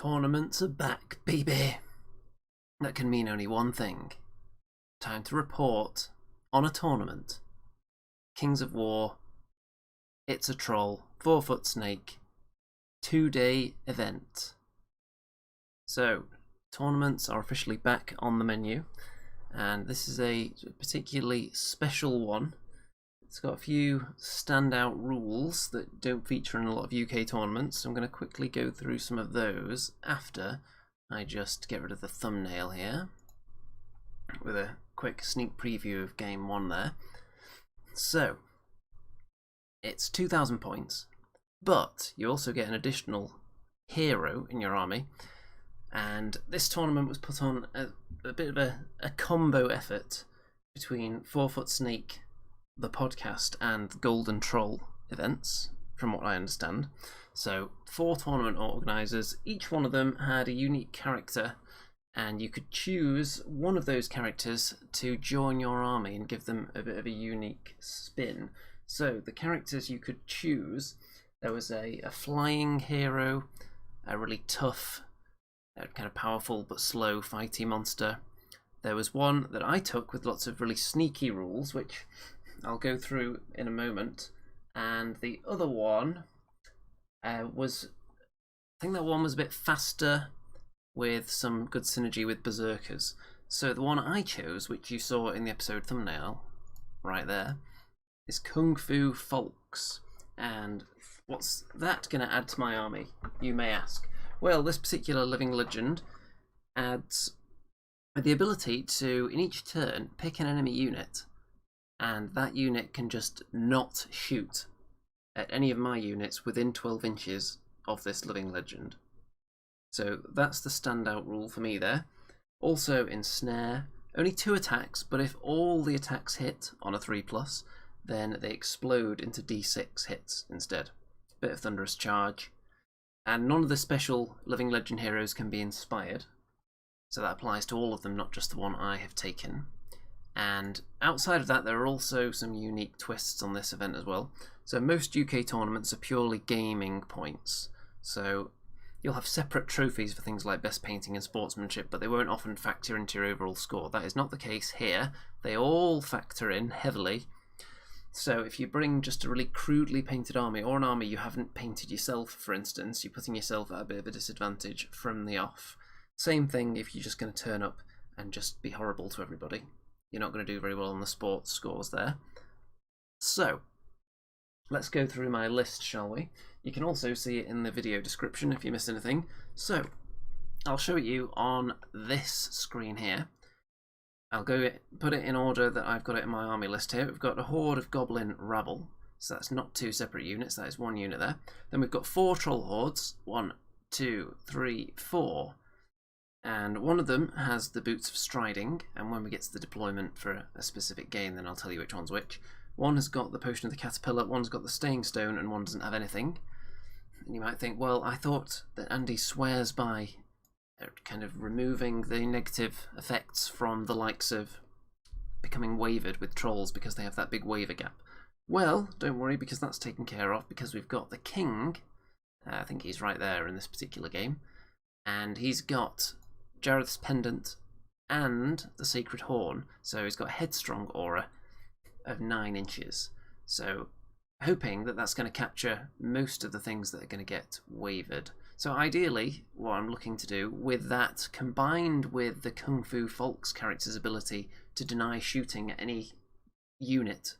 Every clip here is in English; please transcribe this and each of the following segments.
Tournaments are back, baby. That can mean only one thing. Time to report on a tournament. Kings of War. It's a troll. 4-foot snake. 2-day event. So, tournaments are officially back on the menu. And this is a particularly special one. It's got a few standout rules that don't feature in a lot of UK tournaments, so I'm going to quickly go through some of those after I just get rid of the thumbnail here, with a quick sneak preview of Game 1 there. So, it's 2,000 points, but you also get an additional hero in your army, and this tournament was put on a bit of a combo effort between 4-foot snake, the podcast, and Golden Troll events, from what I understand. So 4 tournament organisers, each one of them had a unique character, and you could choose one of those characters to join your army and give them a bit of a unique spin. So the characters you could choose, there was a flying hero, a really tough, kind of powerful but slow fighty monster. There was one that I took with lots of really sneaky rules, which I'll go through in a moment, and the other one was, I think that one was a bit faster with some good synergy with berserkers. So the one I chose, which you saw in the episode thumbnail right there, is Kung Fu Faulkes. And what's that going to add to my army, you may ask? Well, this particular living legend adds the ability to, in each turn, pick an enemy unit, and that unit can just not shoot at any of my units within 12 inches of this living legend. So that's the standout rule for me there. Also in Snare, only 2 attacks, but if all the attacks hit on a 3+, then they explode into D6 hits instead. Bit of Thunderous Charge. And none of the special living legend heroes can be inspired, so that applies to all of them, not just the one I have taken. And outside of that, there are also some unique twists on this event as well. So most UK tournaments are purely gaming points. So you'll have separate trophies for things like best painting and sportsmanship, but they won't often factor into your overall score. That is not the case here. They all factor in heavily. So if you bring just a really crudely painted army, or an army you haven't painted yourself, for instance, you're putting yourself at a bit of a disadvantage from the off. Same thing if you're just going to turn up and just be horrible to everybody. You're not going to do very well on the sports scores there. So, let's go through my list, shall we? You can also see it in the video description if you missed anything. So, I'll show it you on this screen here. I'll put it in order that I've got it in my army list here. We've got a Horde of Goblin Rabble, so that's not 2 separate units, that is 1 unit there. Then we've got 4 Troll Hordes, 1, 2, 3, 4. And one of them has the Boots of Striding, and when we get to the deployment for a specific game, then I'll tell you which one's which. One has got the Potion of the Caterpillar, one's got the Staying Stone, and one doesn't have anything. And you might think, well, I thought that Andy swears by kind of removing the negative effects from the likes of becoming wavered with trolls because they have that big waver gap. Well, don't worry, because that's taken care of, because we've got the King, I think he's right there in this particular game, and he's got Jareth's Pendant and the Sacred Horn, so he's got a Headstrong aura of 9 inches. So hoping that that's going to capture most of the things that are going to get wavered. So ideally, what I'm looking to do with that, combined with the Kung Fu Faulkes character's ability to deny shooting at any unit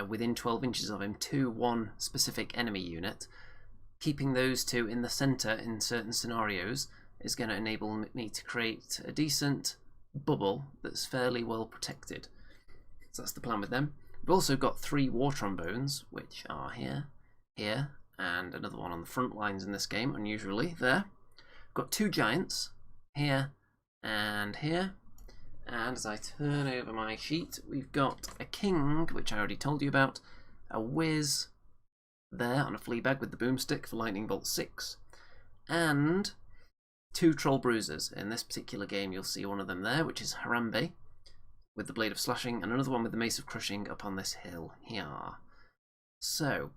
within 12 inches of him to one specific enemy unit, keeping those 2 in the centre in certain scenarios is going to enable me to create a decent bubble that's fairly well protected. So that's the plan with them. We've also got 3 War Trombones, which are here, here, and another one on the front lines in this game, unusually, there. We've got 2 Giants, here and here. And as I turn over my sheet, we've got a King, which I already told you about, a Wiz there on a Fleabag with the Boomstick for Lightning Bolt 6, and 2 Troll Bruisers. In this particular game you'll see one of them there, which is Harambe with the Blade of Slashing, and another one with the Mace of Crushing up on this hill here. So,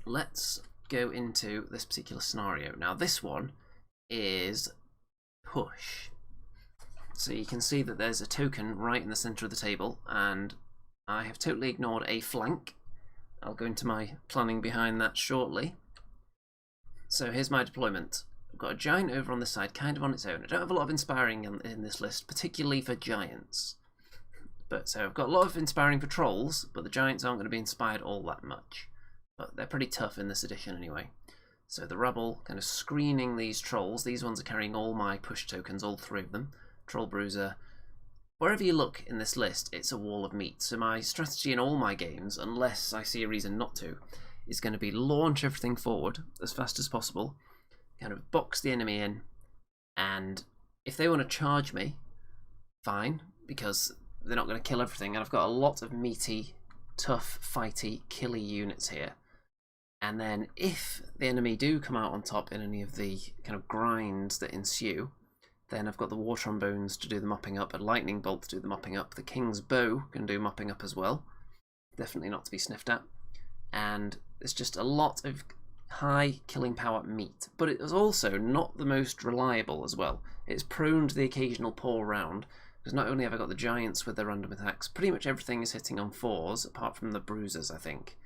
let's go into this particular scenario. Now this one is push. So you can see that there's a token right in the centre of the table, and I have totally ignored a flank. I'll go into my planning behind that shortly. So here's my deployment. I've got a giant over on this side, kind of on its own. I don't have a lot of inspiring in this list, particularly for giants. But so I've got a lot of inspiring for trolls, but the giants aren't going to be inspired all that much. But they're pretty tough in this edition anyway. So the Rabble kind of screening these trolls. These ones are carrying all my push tokens, all three of them. Troll, Bruiser. Wherever you look in this list, it's a wall of meat. So my strategy in all my games, unless I see a reason not to, is going to be launch everything forward as fast as possible, kind of box the enemy in, and if they want to charge me, fine, because they're not going to kill everything, and I've got a lot of meaty, tough, fighty, killy units here. And then if the enemy do come out on top in any of the kind of grinds that ensue, then I've got the War Trombones to do the mopping up, a Lightning Bolt to do the mopping up, the King's Bow can do mopping up as well, definitely not to be sniffed at, and there's just a lot of high killing power meat, but it is also not the most reliable as well. It's prone to the occasional poor round, because not only have I got the giants with their random attacks, pretty much everything is hitting on 4s, apart from the Bruisers, I think,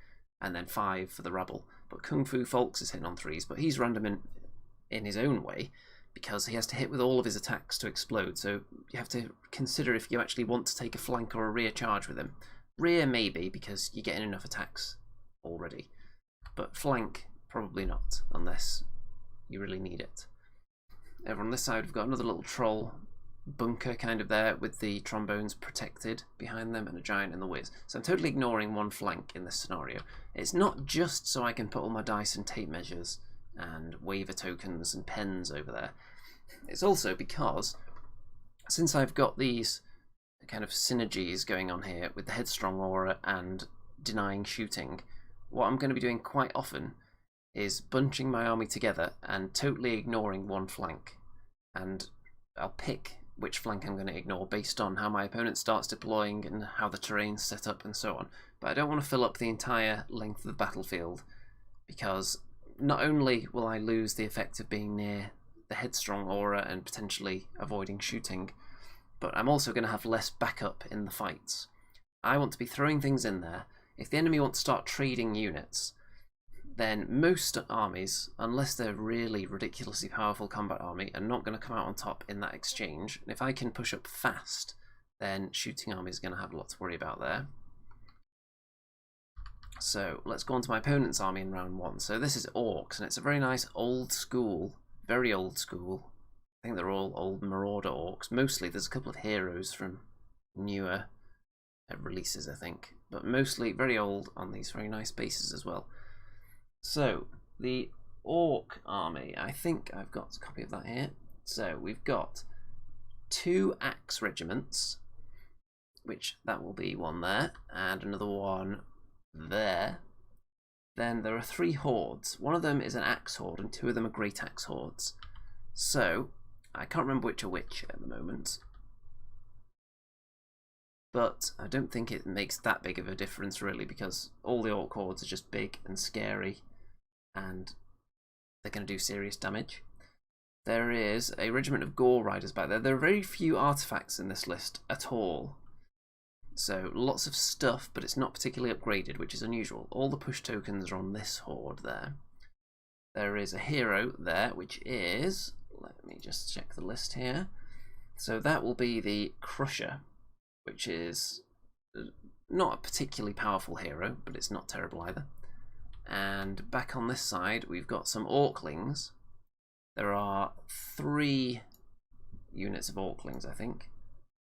and then 5 for the Rabble. But Kung Fu Faulkes is hitting on 3s, but he's random in his own way, because he has to hit with all of his attacks to explode, so you have to consider if you actually want to take a flank or a rear charge with him. Rear maybe, because you're getting enough attacks already, but flank probably not, unless you really need it. Over on this side we've got another little troll bunker kind of there with the trombones protected behind them and a giant in the whiz. So I'm totally ignoring one flank in this scenario. It's not just so I can put all my dice and tape measures and waiver tokens and pens over there. It's also because since I've got these kind of synergies going on here with the headstrong aura and denying shooting, what I'm going to be doing quite often is bunching my army together and totally ignoring one flank, and I'll pick which flank I'm going to ignore based on how my opponent starts deploying and how the terrain's set up and so on. But I don't want to fill up the entire length of the battlefield, because not only will I lose the effect of being near the headstrong aura and potentially avoiding shooting, but I'm also going to have less backup in the fights. I want to be throwing things in there. If the enemy wants to start trading units, then most armies, unless they're really ridiculously powerful combat army, are not going to come out on top in that exchange. And if I can push up fast, then shooting army is going to have a lot to worry about there. So let's go on to my opponent's army in round 1. So this is Orcs, and it's a very nice old school, very old school. I think they're all old Marauder Orcs. Mostly there's a couple of heroes from newer releases, I think, but mostly very old on these very nice bases as well. So the Orc army, I think I've got a copy of that here. So we've got 2 axe regiments, which that will be one there, and another one there. Then there are 3 hordes. One of them is an axe horde and 2 of them are great axe hordes. So I can't remember which are which at the moment, but I don't think it makes that big of a difference really, because all the orc hordes are just big and scary and they're going to do serious damage. There is a regiment of gore riders back there. There are very few artifacts in this list at all, so lots of stuff, but it's not particularly upgraded, which is unusual. All the push tokens are on this horde there. There is a hero there, which is, let me just check the list here. So that will be the Crusher, which is not a particularly powerful hero, but it's not terrible either. And back on this side, we've got some Orclings. There are 3 units of Orclings, I think.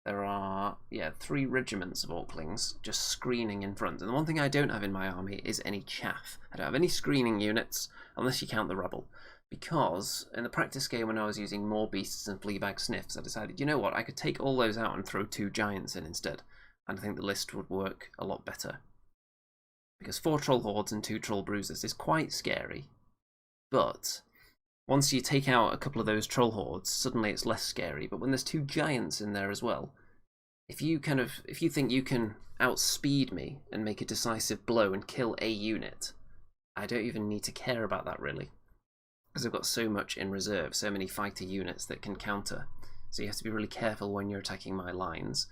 There are, yeah, 3 regiments of Orclings just screening in front. And the one thing I don't have in my army is any chaff. I don't have any screening units, unless you count the Rabble. Because in the practice game when I was using more beasts and Fleabag sniffs, I decided, you know what, I could take all those out and throw 2 giants in instead. And I think the list would work a lot better. Because 4 troll hordes and 2 troll bruisers is quite scary. But once you take out a couple of those troll hordes, suddenly it's less scary. But when there's 2 giants in there as well, if you think you can outspeed me and make a decisive blow and kill a unit, I don't even need to care about that really. because I've got so much in reserve, so many fighter units that can counter. So you have to be really careful when you're attacking my lines.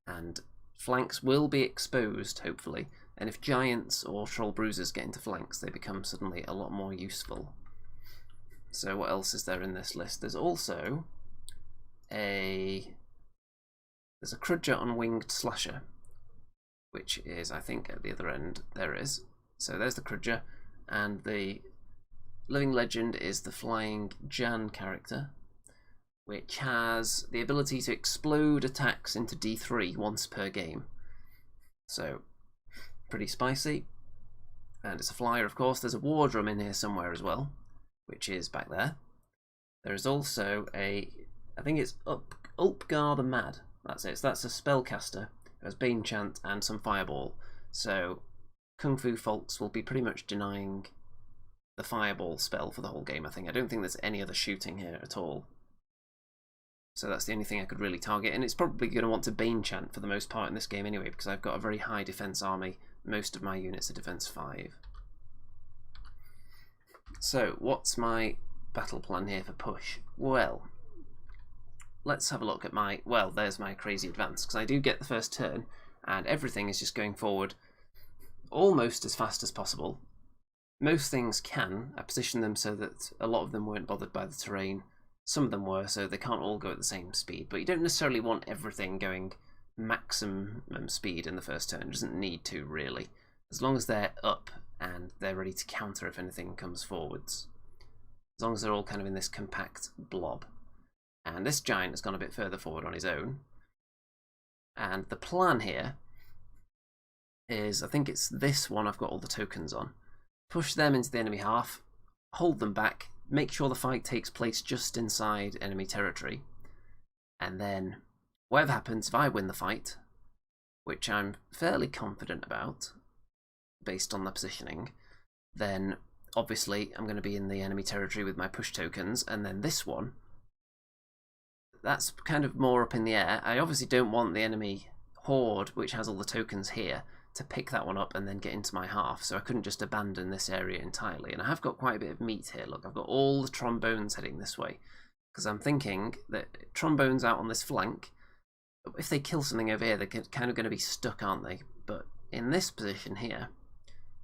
And flanks will be exposed, hopefully. And if giants or troll bruisers get into flanks, they become suddenly a lot more useful. So what else is there in this list? There's also there's a Crudger on Winged Slasher, which is, I think, at the other end. There is. So there's the Crudger, and the Living Legend is the Flying Jan character, which has the ability to explode attacks into D3 once per game. So, pretty spicy. And it's a flyer, of course. There's a War Drum in here somewhere as well, which is back there. There is also I think it's Ulpgar the Mad. That's it. So that's a spellcaster who has Bane Chant and some Fireball. So, Kung Fu Faulkes will be pretty much denying the Fireball spell for the whole game, I think. I don't think there's any other shooting here at all. So that's the only thing I could really target, and it's probably going to want to Bane Chant for the most part in this game anyway, because I've got a very high defense army. Most of my units are defense 5. So what's my battle plan here for push? Well, let's have a look at my, well, there's my crazy advance, because I do get the first turn, and everything is just going forward almost as fast as possible. Most things can. I position them so that a lot of them weren't bothered by the terrain. Some of them were, so they can't all go at the same speed, but you don't necessarily want everything going maximum speed in the first turn. It doesn't need to, really. As long as they're up and they're ready to counter if anything comes forwards. As long as they're all kind of in this compact blob. And this giant has gone a bit further forward on his own. And the plan here is, I think it's this one I've got all the tokens on. Push them into the enemy half, hold them back, make sure the fight takes place just inside enemy territory, and then whatever happens, if I win the fight, which I'm fairly confident about based on the positioning, then obviously I'm going to be in the enemy territory with my push tokens, and then this one, that's kind of more up in the air. I obviously don't want the enemy Horde, which has all the tokens here, to pick that one up and then get into my half, so I couldn't just abandon this area entirely. And I have got quite a bit of meat here. Look, I've got all the Trombones heading this way, because I'm thinking that Trombones out on this flank, if they kill something over here, they're kind of going to be stuck, aren't they? But in this position here,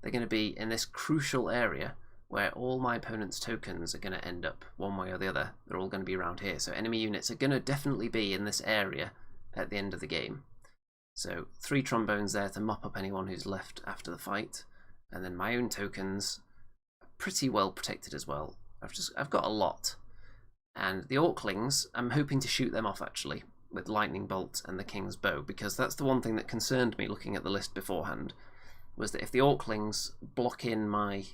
they're going to be in this crucial area where all my opponent's tokens are going to end up one way or the other. They're all going to be around here, so enemy units are going to definitely be in this area at the end of the game. So 3 Trombones there to mop up anyone who's left after the fight, and then my own tokens are pretty well protected as well. I've got a lot, and the Orclings, I'm hoping to shoot them off actually with Lightning Bolt and the King's Bow, because that's the one thing that concerned me looking at the list beforehand, was that if the Orclings block in my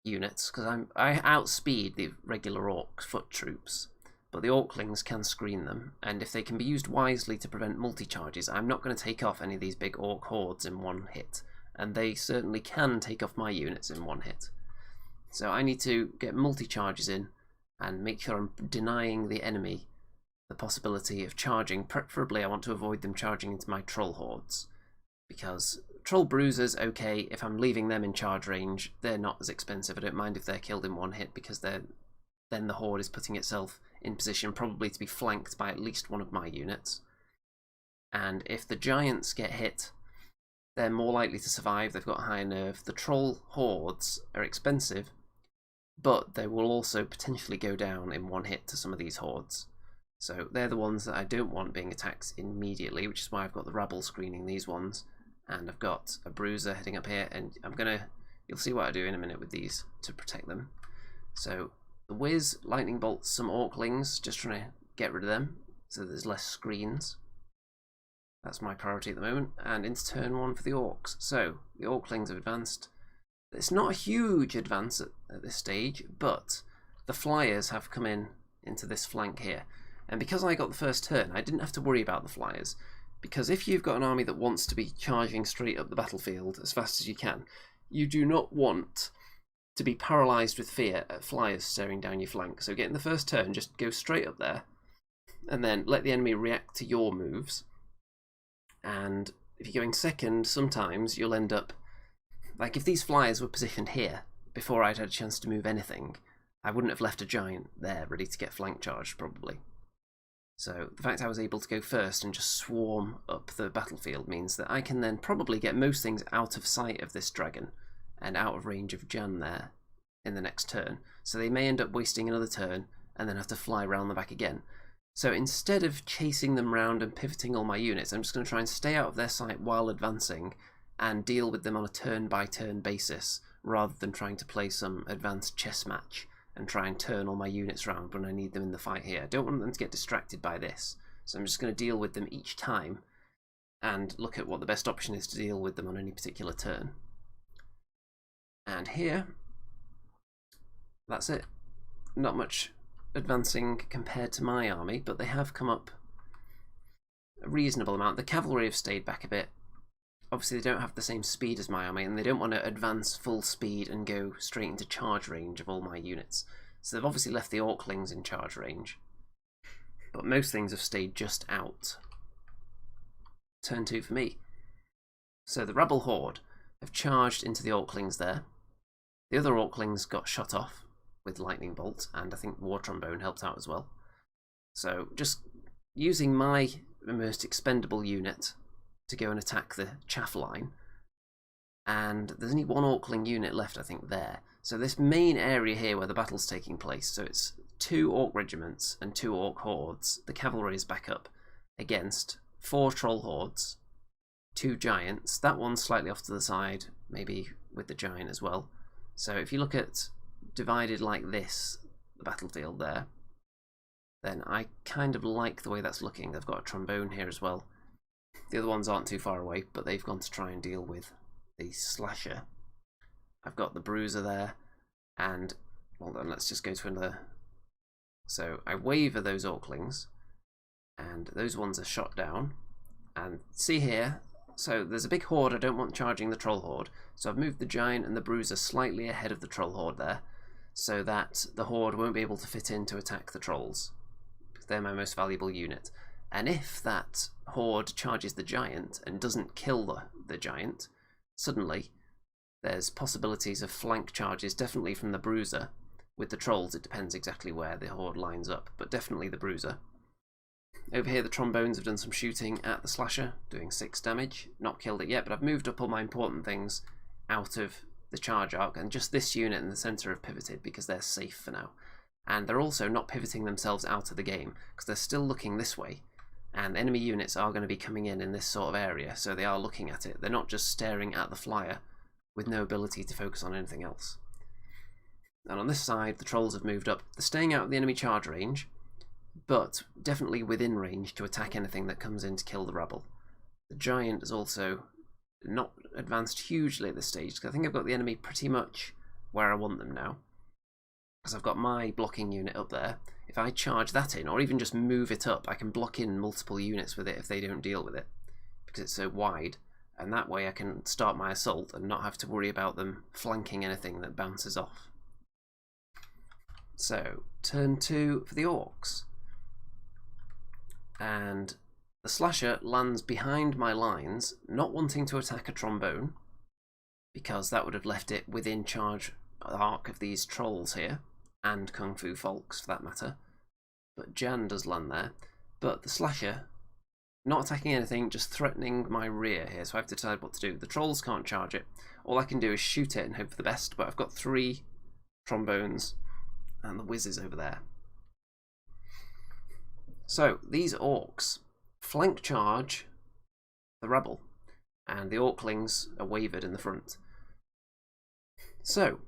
units, because I outspeed the regular Orc foot troops, but the Orclings can screen them, and if they can be used wisely to prevent multi-charges, I'm not going to take off any of these big Orc hordes in one hit, and they certainly can take off my units in one hit. So I need to get multi-charges in and make sure I'm denying the enemy the possibility of charging. Preferably I want to avoid them charging into my troll hordes, because troll bruisers, okay, if I'm leaving them in charge range, they're not as expensive. I don't mind if they're killed in one hit, because then the horde is putting itself in position probably to be flanked by at least one of my units. And if the giants get hit, they're more likely to survive. They've got a higher nerve. The troll hordes are expensive, but they will also potentially go down in one hit to some of these hordes. So they're the ones that I don't want being attacked immediately, which is why I've got the Rabble screening these ones. And I've got a Bruiser heading up here, and you'll see what I do in a minute with these to protect them. So the Wiz, Lightning Bolts, some Orclings, just trying to get rid of them so there's less screens. That's my priority at the moment. And into turn 1 for the Orcs. So the Orclings have advanced. It's not a huge advance at this stage, but the Flyers have come into this flank here. And because I got the first turn, I didn't have to worry about the Flyers. Because if you've got an army that wants to be charging straight up the battlefield as fast as you can, you do not want to be paralysed with fear at Flyers staring down your flank. So getting the first turn, just go straight up there, and then let the enemy react to your moves. And if you're going second, sometimes you'll end up, like if these Flyers were positioned here, before I'd had a chance to move anything, I wouldn't have left a giant there ready to get flank charged, probably. So the fact I was able to go first and just swarm up the battlefield means that I can then probably get most things out of sight of this dragon and out of range of Jan there in the next turn. So they may end up wasting another turn and then have to fly around the back again. So instead of chasing them round and pivoting all my units, I'm just going to try and stay out of their sight while advancing and deal with them on a turn-by-turn basis, rather than trying to play some advanced chess match and try and turn all my units around when I need them in the fight here. I don't want them to get distracted by this, so I'm just going to deal with them each time and look at what the best option is to deal with them on any particular turn. And here, that's it. Not much advancing compared to my army, but they have come up a reasonable amount. The cavalry have stayed back a bit. Obviously they don't have the same speed as my army, and they don't want to advance full speed and go straight into charge range of all my units. So they've obviously left the Orclings in charge range, but most things have stayed just out. Turn 2 for me. So the Rabble Horde have charged into the Orclings there. The other Orclings got shot off with lightning bolt, and I think War Trombone helped out as well. So just using my most expendable unit to go and attack the chaff line, and there's only one Orcling unit left, I think, there. So this main area here where the battle's taking place, so it's 2 Orc regiments and 2 Orc hordes. The cavalry is back up against 4 troll hordes, 2 giants. That one's slightly off to the side, maybe with the giant as well. So if you look at divided like this, the battlefield there, then I kind of like the way that's looking. They've got a trombone here as well. The other ones aren't too far away, but they've gone to try and deal with the slasher. I've got the bruiser there, and hold on, let's just go to another. So I waver those Orclings, and those ones are shot down. And see here, so there's a big horde I don't want charging the troll horde, so I've moved the giant and the bruiser slightly ahead of the troll horde there, so that the horde won't be able to fit in to attack the trolls, because they're my most valuable unit. And if that horde charges the giant and doesn't kill the giant, suddenly there's possibilities of flank charges, definitely from the bruiser. With the trolls, it depends exactly where the horde lines up, but definitely the bruiser. Over here, the trombones have done some shooting at the slasher, doing 6 damage. Not killed it yet, but I've moved up all my important things out of the charge arc, and just this unit in the centre have pivoted because they're safe for now. And they're also not pivoting themselves out of the game, because they're still looking this way. And enemy units are going to be coming in this sort of area, so they are looking at it. They're not just staring at the flyer with no ability to focus on anything else. And on this side, the trolls have moved up. They're staying out of the enemy charge range, but definitely within range to attack anything that comes in to kill the Rabble. The giant is also not advanced hugely at this stage, because I think I've got the enemy pretty much where I want them now. Because I've got my blocking unit up there. If I charge that in, or even just move it up, I can block in multiple units with it if they don't deal with it, because it's so wide, and that way I can start my assault and not have to worry about them flanking anything that bounces off. So, turn 2 for the Orcs. And the slasher lands behind my lines, not wanting to attack a trombone, because that would have left it within charge arc of these trolls here, and Kung Fu Faulkes for that matter. But Jan does land there. But the slasher, not attacking anything, just threatening my rear here, so I have to decide what to do. The trolls can't charge it. All I can do is shoot it and hope for the best, but I've got 3 trombones and the whiz is over there. So these Orcs flank charge the Rabble, and the Orclings are wavered in the front. So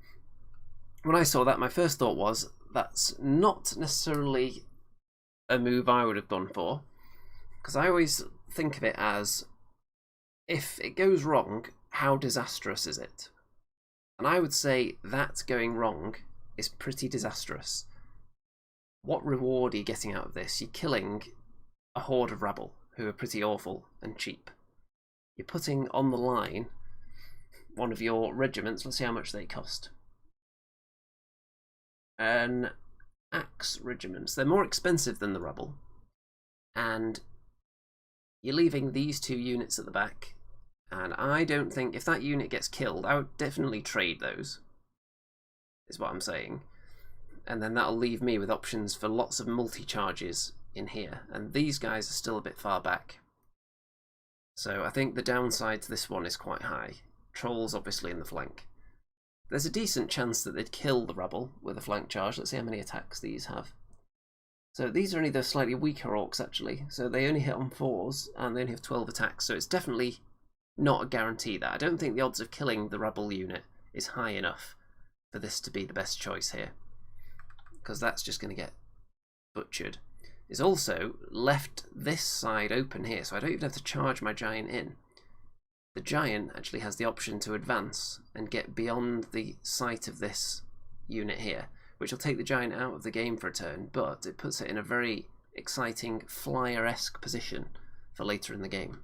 when I saw that, my first thought was, that's not necessarily a move I would have gone for, because I always think of it as, if it goes wrong, how disastrous is it? And I would say that going wrong is pretty disastrous. What reward are you getting out of this? You're killing a horde of Rabble, who are pretty awful and cheap. You're putting on the line one of your regiments. Let's see how much they cost. An axe regiment. They're more expensive than the Rabble, and you're leaving these 2 units at the back, and I don't think, if that unit gets killed, I would definitely trade those. is what I'm saying. And then that'll leave me with options for lots of multi-charges in here. And these guys are still a bit far back. So I think the downside to this one is quite high. Trolls obviously in the flank. There's a decent chance that they'd kill the Rabble with a flank charge. Let's see how many attacks these have. So these are only the slightly weaker Orcs actually. So they only hit on 4s and they only have 12 attacks. So it's definitely not a guarantee that. I don't think the odds of killing the Rabble unit is high enough for this to be the best choice here. Because that's just going to get butchered. It's also left this side open here, so I don't even have to charge my giant in. The giant actually has the option to advance and get beyond the sight of this unit here, which will take the giant out of the game for a turn, but it puts it in a very exciting flyer-esque position for later in the game.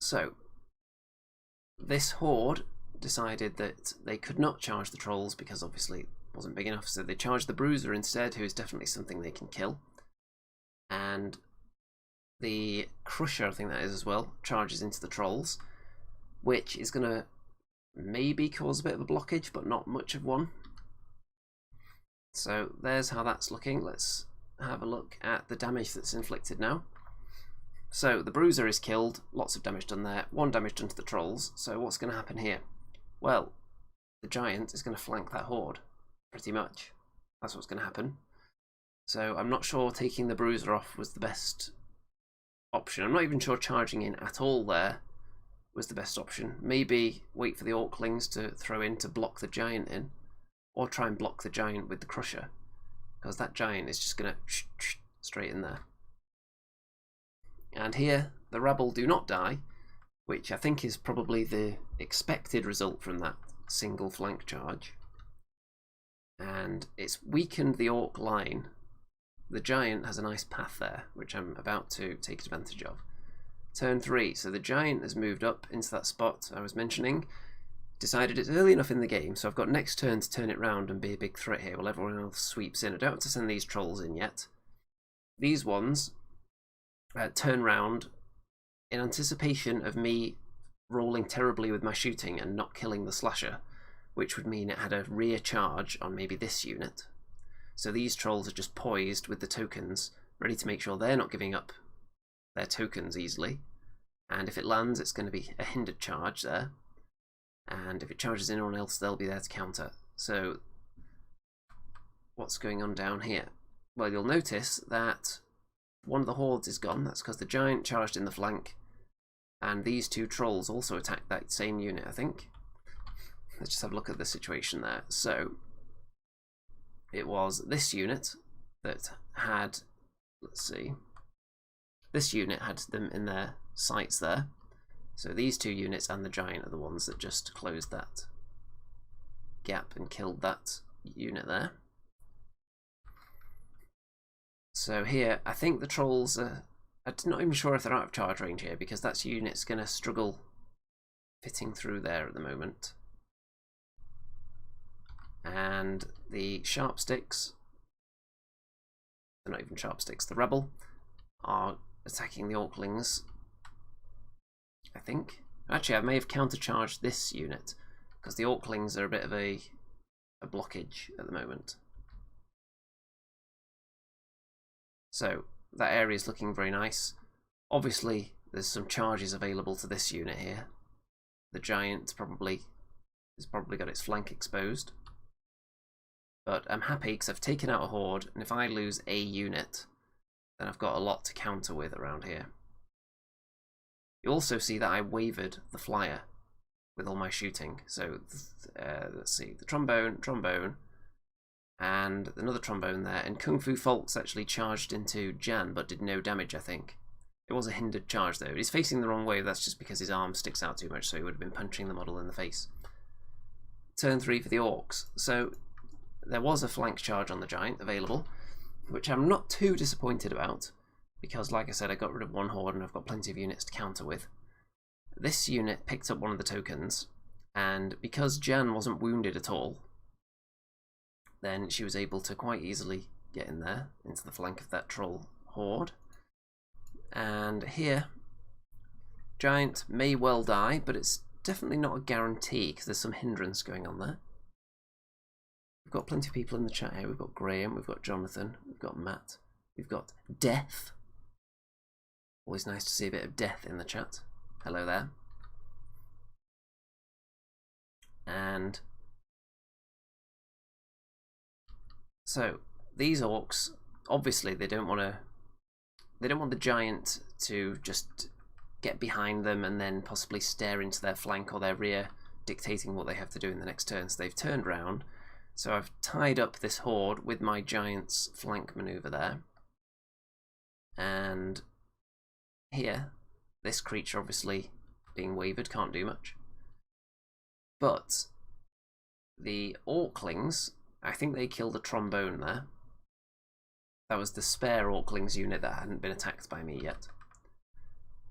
So, this Horde decided that they could not charge the trolls because obviously it wasn't big enough, so they charged the Bruiser instead, who is definitely something they can kill. And the Crusher, I think that is as well, charges into the trolls, which is going to maybe cause a bit of a blockage, but not much of one. So there's how that's looking. Let's have a look at the damage that's inflicted now. So the Bruiser is killed, lots of damage done there, 1 damage done to the trolls. So what's going to happen here? Well, the giant is going to flank that Horde, pretty much. That's what's going to happen. So I'm not sure taking the Bruiser off was the best option. I'm not even sure charging in at all there was the best option. Maybe wait for the Orclings to throw in to block the giant in, or try and block the giant with the Crusher, because that giant is just going to straight in there. And here, the Rabble do not die, which I think is probably the expected result from that single flank charge. And it's weakened the Orc line. The giant has a nice path there, which I'm about to take advantage of. Turn 3, so the giant has moved up into that spot I was mentioning. Decided it's early enough in the game, so I've got next turn to turn it round and be a big threat here while everyone else sweeps in. I don't have to send these trolls in yet. These ones turn round in anticipation of me rolling terribly with my shooting and not killing the slasher, which would mean it had a rear charge on maybe this unit. So these trolls are just poised with the tokens, ready to make sure they're not giving up their tokens easily. And if it lands, it's going to be a hindered charge there. And if it charges anyone else, they'll be there to counter. So what's going on down here? Well, you'll notice that one of the Hordes is gone. That's because the giant charged in the flank. And these 2 trolls also attacked that same unit, I think. Let's just have a look at the situation there. So it was this unit that had, let's see, this unit had them in their sights there. So these 2 units and the giant are the ones that just closed that gap and killed that unit there. So here, I think the trolls are, I'm not even sure if they're out of charge range here, because that unit's going to struggle fitting through there at the moment. And the sharp sticks, they're not even sharp sticks, the Rabble are attacking the Orclings, I think. Actually, I may have countercharged this unit, because the Orclings are a bit of a blockage at the moment. So that area is looking very nice. Obviously, there's some charges available to this unit here. The giant has probably got its flank exposed. But I'm happy because I've taken out a Horde, and if I lose a unit, then I've got a lot to counter with around here. You also see that I wavered the flyer with all my shooting. So let's see, the trombone, and another trombone there, and Kung Fu Faulkes actually charged into Jan but did no damage, I think. It was a hindered charge though. He's facing the wrong way, that's just because his arm sticks out too much, so he would have been punching the model in the face. Turn 3 for the Orcs. So there was a flank charge on the giant available, which I'm not too disappointed about, because like I said, I got rid of 1 Horde and I've got plenty of units to counter with. This unit picked up one of the tokens, and because Jan wasn't wounded at all, then she was able to quite easily get in there, into the flank of that troll Horde. And here, giant may well die, but it's definitely not a guarantee because there's some hindrance going on there. We've got plenty of people in the chat here. We've got Graham, we've got Jonathan, we've got Matt, we've got Death. Always nice to see a bit of Death in the chat. Hello there. And so these orcs, obviously they don't want the giant to just get behind them and then possibly stare into their flank or their rear, dictating what they have to do in the next turn. So they've turned round. So I've tied up this horde with my giant's flank maneuver there. And here, this creature obviously being wavered can't do much. But the Orclings, I think they killed a Trombone there. That was the spare Orclings unit that hadn't been attacked by me yet.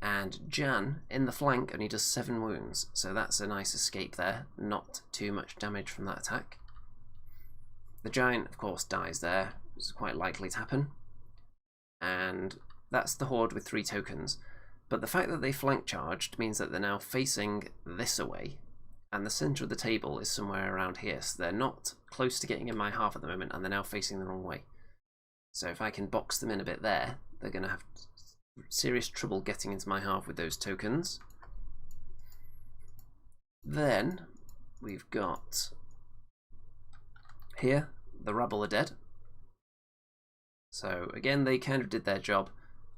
And Jan in the flank only does 7 wounds, so that's a nice escape there. Not too much damage from that attack. The giant, of course, dies there. It's quite likely to happen. And that's the horde with 3 tokens. But the fact that they flank charged means that they're now facing this away, and the centre of the table is somewhere around here, so they're not close to getting in my half at the moment, and they're now facing the wrong way. So if I can box them in a bit there, they're going to have serious trouble getting into my half with those tokens. Then we've got here the Rabble are dead. So again, they kind of did their job,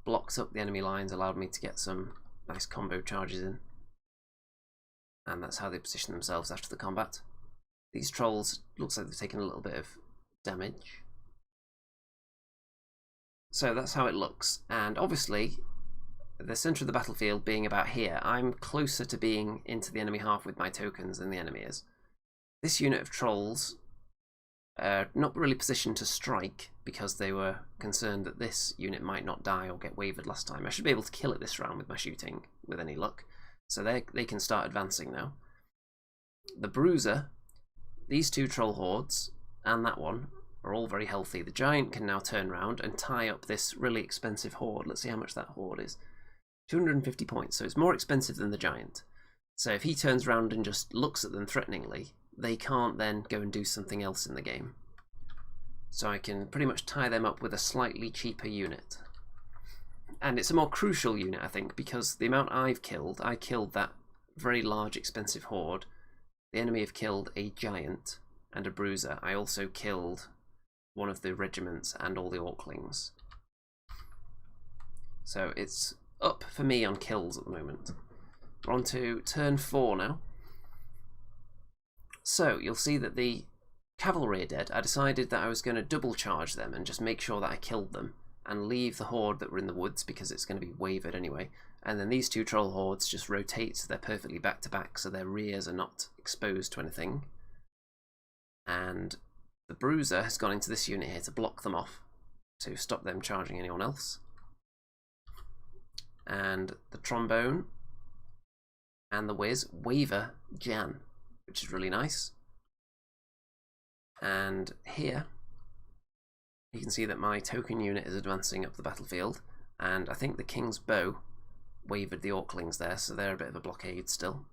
blocked up the enemy lines, allowed me to get some nice combo charges in, and that's how they position themselves after the combat. These trolls, looks like they've taken a little bit of damage. So that's how it looks, and obviously the centre of the battlefield being about here, I'm closer to being into the enemy half with my tokens than the enemy is. This unit of trolls not really positioned to strike because they were concerned that this unit might not die or get wavered last time. I should be able to kill it this round with my shooting with any luck, so they can start advancing now. The Bruiser, these 2 troll hordes and that one are all very healthy. The giant can now turn around and tie up this really expensive horde. Let's see how much that horde is. 250 points, so it's more expensive than the giant. So if he turns around and just looks at them threateningly, they can't then go and do something else in the game. So I can pretty much tie them up with a slightly cheaper unit. And it's a more crucial unit, I think, because the amount I killed that very large expensive horde. The enemy have killed a giant and a bruiser. I also killed one of the regiments and all the Orclings. So it's up for me on kills at the moment. We're on to turn 4 now. So you'll see that the cavalry are dead. I decided that I was going to double charge them and just make sure that I killed them and leave the horde that were in the woods because it's going to be wavered anyway. And then these 2 troll hordes just rotate so they're perfectly back to back, so their rears are not exposed to anything. And the Bruiser has gone into this unit here to block them off, to stop them charging anyone else. And the Trombone and the Whiz waver Jan, which is really nice. And here you can see that my token unit is advancing up the battlefield, and I think the King's Bow wavered the Orclings there, so they're a bit of a blockade still.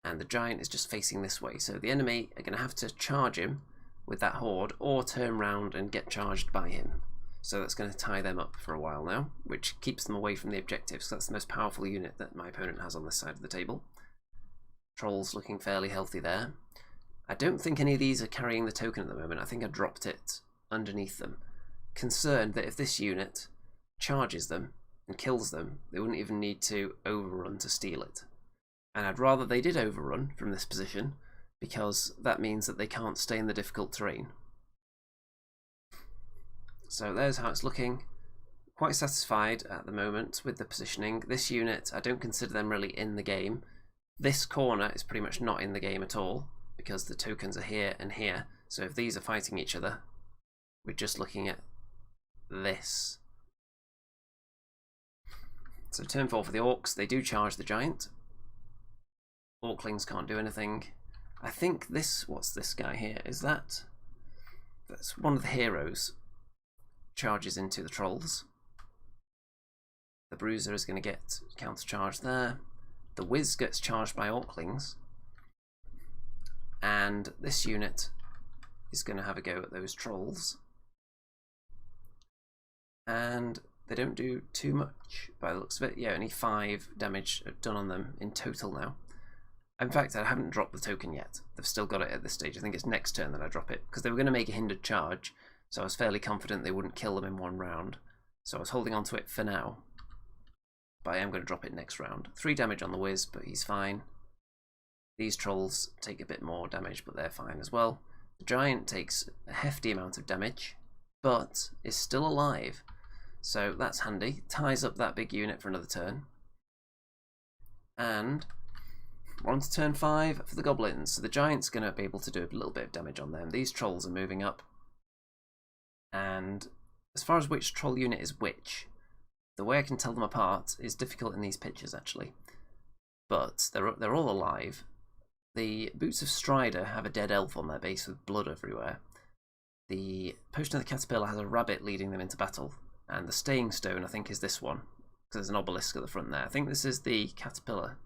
And the giant is just facing this way, so the enemy are going to have to charge him with that horde or turn round and get charged by him. So that's going to tie them up for a while now, which keeps them away from the objectives. So that's the most powerful unit that my opponent has on this side of the table. Trolls looking fairly healthy there. I don't think any of these are carrying the token at the moment. I think I dropped it underneath them. Concerned that if this unit charges them and kills them, they wouldn't even need to overrun to steal it. And I'd rather they did overrun from this position, because that means that they can't stay in the difficult terrain. So there's how it's looking. Quite satisfied at the moment with the positioning. This unit, I don't consider them really in the game. This corner is pretty much not in the game at all, because the tokens are here and here. So if these are fighting each other, we're just looking at this. So turn 4 for the Orcs, they do charge the giant. Orclings can't do anything. I think this, what's this guy here? Is that's one of the heroes. Charges into the trolls. The Bruiser is going to get counter-charged there. The Wiz gets charged by Orclings, and this unit is going to have a go at those trolls. And they don't do too much by the looks of it. Yeah, only 5 damage done on them in total now. In fact, I haven't dropped the token yet. They've still got it at this stage. I think it's next turn that I drop it, because they were going to make a hindered charge, so I was fairly confident they wouldn't kill them in one round. So I was holding on to it for now, but I am going to drop it next round. 3 damage on the Wiz, but he's fine. These trolls take a bit more damage, but they're fine as well. The Giant takes a hefty amount of damage, but is still alive. So that's handy. Ties up that big unit for another turn. And we're on to turn 5 for the Goblins. So the Giant's going to be able to do a little bit of damage on them. These trolls are moving up. And as far as which troll unit is which, the way I can tell them apart is difficult in these pictures actually. But they're all alive. The Boots of Strider have a dead elf on their base with blood everywhere. The Potion of the Caterpillar has a rabbit leading them into battle. And the Staying Stone, I think, is this one, because there's an obelisk at the front there. I think this is the Caterpillar,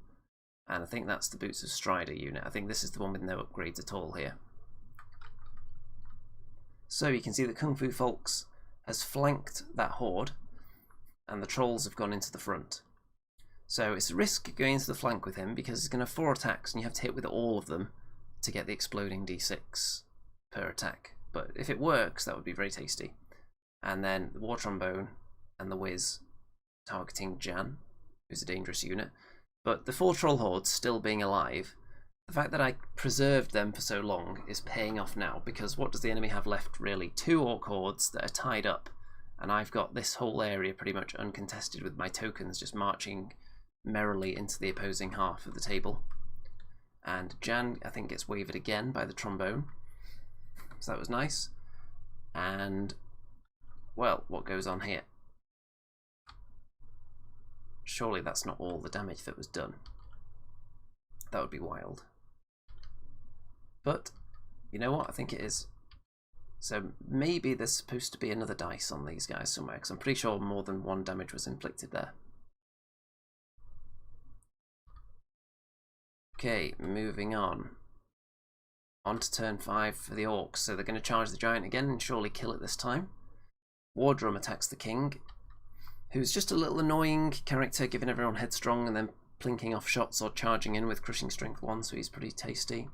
and I think that's the Boots of Strider unit. I think this is the one with no upgrades at all here. So you can see that Kung Fu Faulkes has flanked that horde, and the trolls have gone into the front. So it's a risk going into the flank with him, because he's going to have 4 attacks, and you have to hit with all of them to get the exploding d6 per attack. But if it works, that would be very tasty. And then the War Trombone and the Wiz targeting Jan, who's a dangerous unit. But the 4 troll hordes still being alive, the fact that I preserved them for so long is paying off now, because what does the enemy have left really? 2 orc hordes that are tied up, and I've got this whole area pretty much uncontested with my tokens just marching merrily into the opposing half of the table. And Jan, I think, gets wavered again by the Trombone, so that was nice. And well, what goes on here? Surely that's not all the damage that was done. That would be wild. But you know what? I think it is. So maybe there's supposed to be another dice on these guys somewhere, because I'm pretty sure more than 1 damage was inflicted there. Okay, moving on. On to turn 5 for the Orcs. So they're going to charge the Giant again and surely kill it this time. War Drum attacks the King, who's just a little annoying character, giving everyone headstrong and then plinking off shots or charging in with Crushing Strength 1, so he's pretty tasty.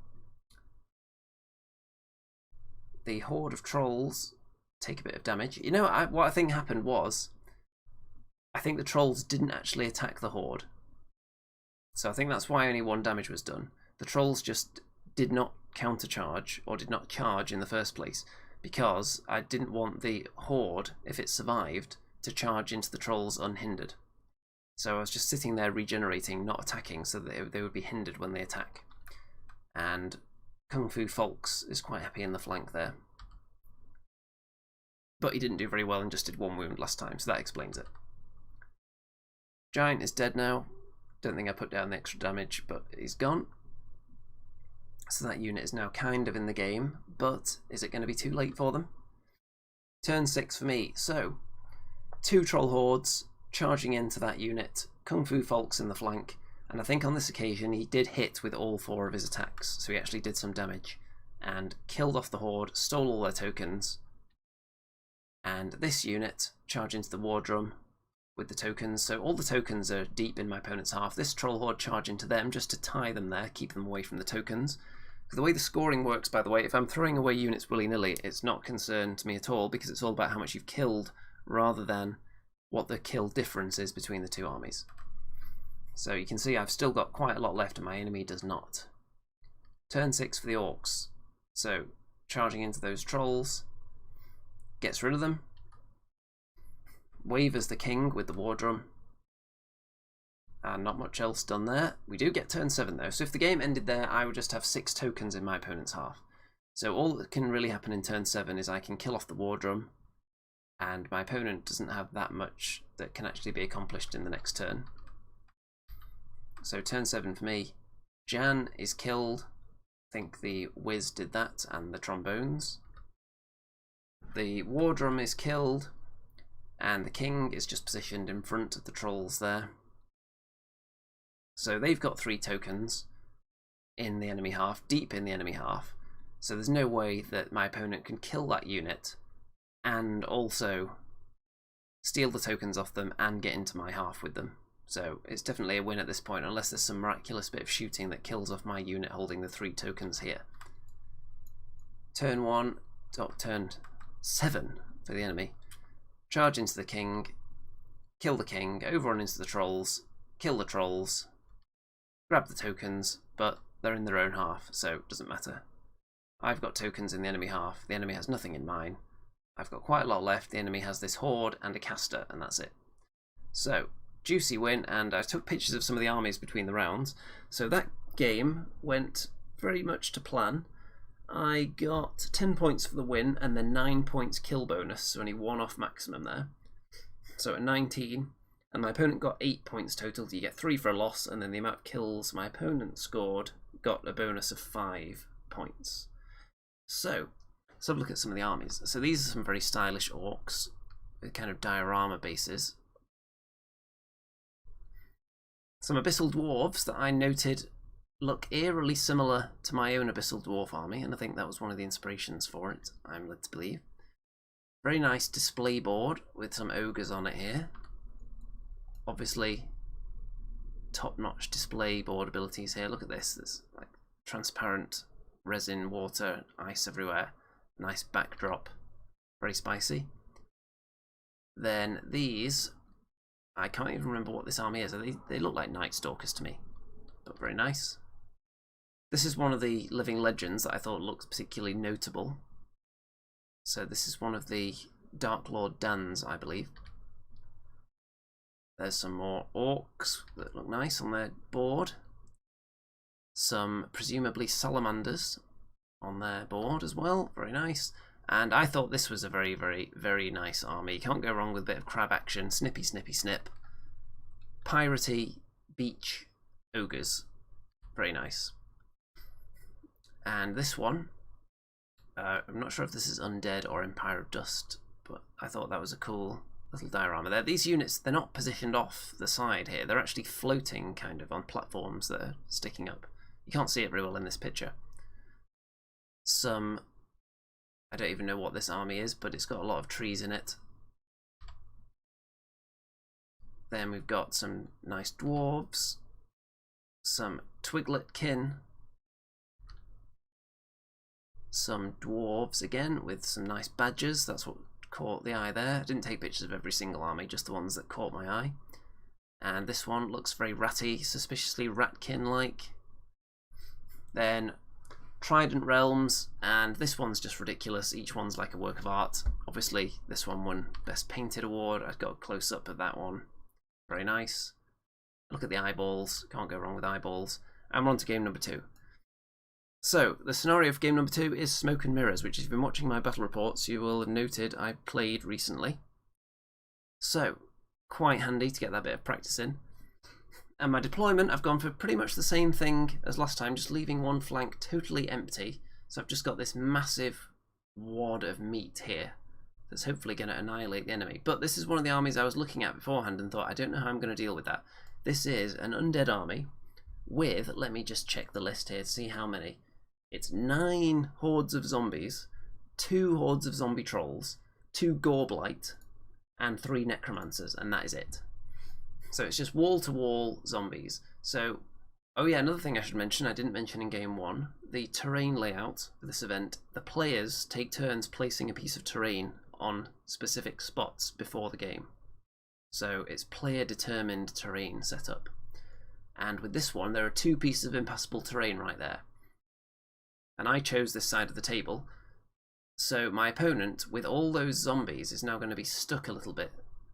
The Horde of Trolls take a bit of damage. You know, what I think happened was, I think the Trolls didn't actually attack the Horde. So I think that's why only 1 damage was done. The Trolls just did not countercharge, or did not charge in the first place, because I didn't want the Horde, if it survived, to charge into the Trolls unhindered. So I was just sitting there regenerating, not attacking, so that they would be hindered when they attack. And Kung Fu Faulkes is quite happy in the flank there. But he didn't do very well and just did 1 wound last time, so that explains it. Giant is dead now. Don't think I put down the extra damage, but he's gone. So that unit is now kind of in the game, but is it going to be too late for them? Turn 6 for me. So 2 troll hordes charging into that unit, Kung Fu Faulkes in the flank, and I think on this occasion he did hit with all 4 of his attacks, so he actually did some damage and killed off the horde, stole all their tokens. And this unit charge into the War Drum with the tokens, so all the tokens are deep in my opponent's half. This troll horde charge into them just to tie them there, keep them away from the tokens. The way the scoring works, by the way, if I'm throwing away units willy-nilly, it's not concerned to me at all, because it's all about how much you've killed rather than what the kill difference is between the 2 armies. So you can see I've still got quite a lot left and my enemy does not. Turn 6 for the Orcs. So charging into those trolls, gets rid of them, wavers the King with the War Drum, and not much else done there. We do get turn 7 though, so if the game ended there I would just have 6 tokens in my opponent's half. So all that can really happen in turn 7 is I can kill off the War Drum, and my opponent doesn't have that much that can actually be accomplished in the next turn. So turn 7 for me. Jan is killed. I think the Wiz did that, and the Trombones. The War Drum is killed, and the King is just positioned in front of the trolls there. So they've got 3 tokens in the enemy half, deep in the enemy half. So there's no way that my opponent can kill that unit and also steal the tokens off them and get into my half with them. So it's definitely a win at this point, unless there's some miraculous bit of shooting that kills off my unit holding the 3 tokens here. Turn 1, turn 7 for the enemy. Charge into the king, kill the king, overrun into the trolls, kill the trolls, grab the tokens, but they're in their own half, so it doesn't matter. I've got tokens in the enemy half, the enemy has nothing in mine. I've got quite a lot left, the enemy has this horde and a caster, and that's it. So, juicy win, and I took pictures of some of the armies between the rounds. So that game went very much to plan. I got 10 points for the win and then 9 points kill bonus, so only 1 off maximum there. So at 19, and my opponent got 8 points total. You get 3 for a loss, and then the amount of kills my opponent scored got a bonus of 5 points. So let's have a look at some of the armies. So these are some very stylish orcs with kind of diorama bases. Some abyssal dwarves that I noted look eerily similar to my own abyssal dwarf army, and I think that was one of the inspirations for it, I'm led to believe. Very nice display board with some ogres on it here. Obviously, top-notch display board abilities here. Look at this. There's like transparent resin, water, ice everywhere. Nice backdrop. Very spicy. Then these, I can't even remember what this army is. They look like Night Stalkers to me, but very nice. This is one of the living legends that I thought looked particularly notable. So this is one of the Dark Lord Dans, I believe. There's some more orcs that look nice on their board. Some presumably salamanders on their board as well, very nice. And I thought this was a very, very, very nice army. You can't go wrong with a bit of crab action, snippy, snippy, snip. Piratey beach ogres, very nice. And this one, I'm not sure if this is Undead or Empire of Dust, but I thought that was a cool little diorama there. These units, they're not positioned off the side here. They're actually floating kind of on platforms that are sticking up. You can't see it very well in this picture. Some, I don't even know what this army is, but it's got a lot of trees in it. Then we've got some nice dwarves, some twiglet kin, some dwarves again with some nice badges. That's what caught the eye there. I didn't take pictures of every single army, just the ones that caught my eye. And this one looks very ratty, suspiciously ratkin-like. Then Trident Realms, and this one's just ridiculous. Each one's like a work of art. Obviously, this one won Best Painted Award. I've got a close-up of that one. Very nice. Look at the eyeballs. Can't go wrong with eyeballs. And we're on to game number 2. So, the scenario of game number 2 is Smoke and Mirrors, which if you've been watching my battle reports, you will have noted I played recently. So, quite handy to get that bit of practice in. And my deployment, I've gone for pretty much the same thing as last time, just leaving one flank totally empty. So I've just got this massive wad of meat here that's hopefully going to annihilate the enemy. But this is one of the armies I was looking at beforehand and thought, I don't know how I'm going to deal with that. This is an undead army with, let me just check the list here to see how many. It's 9 hordes of zombies, 2 hordes of zombie trolls, 2 Gorblight, and 3 necromancers, and that is it. So it's just wall-to-wall zombies. So, oh yeah, another thing I should mention, I didn't mention in game 1, the terrain layout for this event. The players take turns placing a piece of terrain on specific spots before the game. So it's player-determined terrain setup. And with this one, there are 2 pieces of impassable terrain right there. And I chose this side of the table. So my opponent, with all those zombies, is now going to be stuck a little bit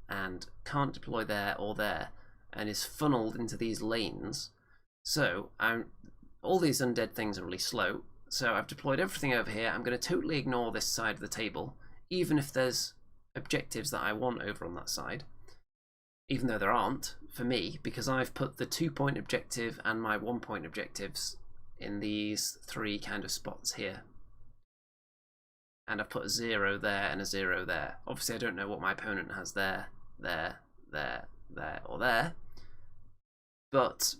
and can't deploy there or there, and is funneled into these lanes. So all these undead things are really slow, so I've deployed everything over here. I'm going to totally ignore this side of the table, even if there's objectives that I want over on that side, even though there aren't, for me, because I've put the 2-point objective and my 1-point objectives in these 3 kind of spots here. And I've put a 0 there and a 0 there. Obviously I don't know what my opponent has there, there, or there. But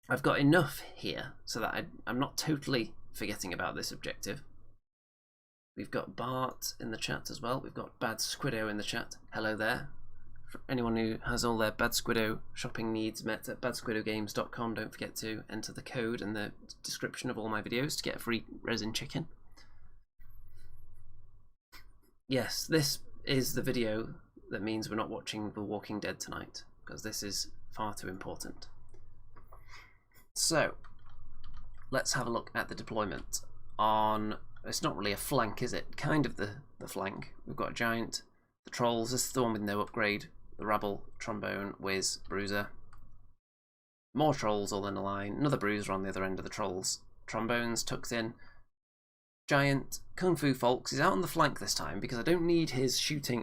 I've got enough here so that I'm not totally forgetting about this objective. We've got Bart in the chat as well. We've got Bad Squiddo in the chat. Hello there. For anyone who has all their Bad Squiddo shopping needs met at badsquiddogames.com, don't forget to enter the code in the description of all my videos to get a free resin chicken. Yes, this is the video that means we're not watching The Walking Dead tonight, because this is far too important. So, let's have a look at the deployment. It's not really a flank, is it? Kind of the flank. We've got a giant, the trolls, this is the one with no upgrade, the Rabble, Trombone, Wiz, Bruiser. More trolls all in a line, another Bruiser on the other end of the trolls. Trombones tucked in. Giant Kung Fu Faulkes is out on the flank this time because I don't need his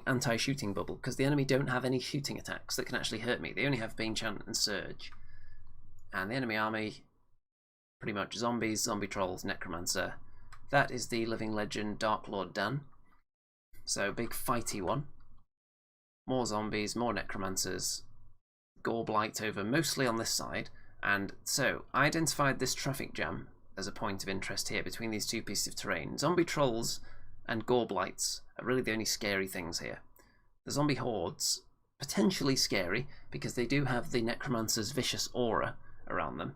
anti-shooting bubble, because the enemy don't have any shooting attacks that can actually hurt me. They only have Bane Chant and Surge. And the enemy army, pretty much zombies, zombie trolls, necromancer. That is the living legend Dark Lord Dan. So big fighty one. More zombies, more necromancers. Gore blight over mostly on this side. And so I identified this traffic jam as a point of interest here between these two pieces of terrain. Zombie trolls and gore blights are really the only scary things here. The zombie hordes, potentially scary because they do have the necromancer's vicious aura around them,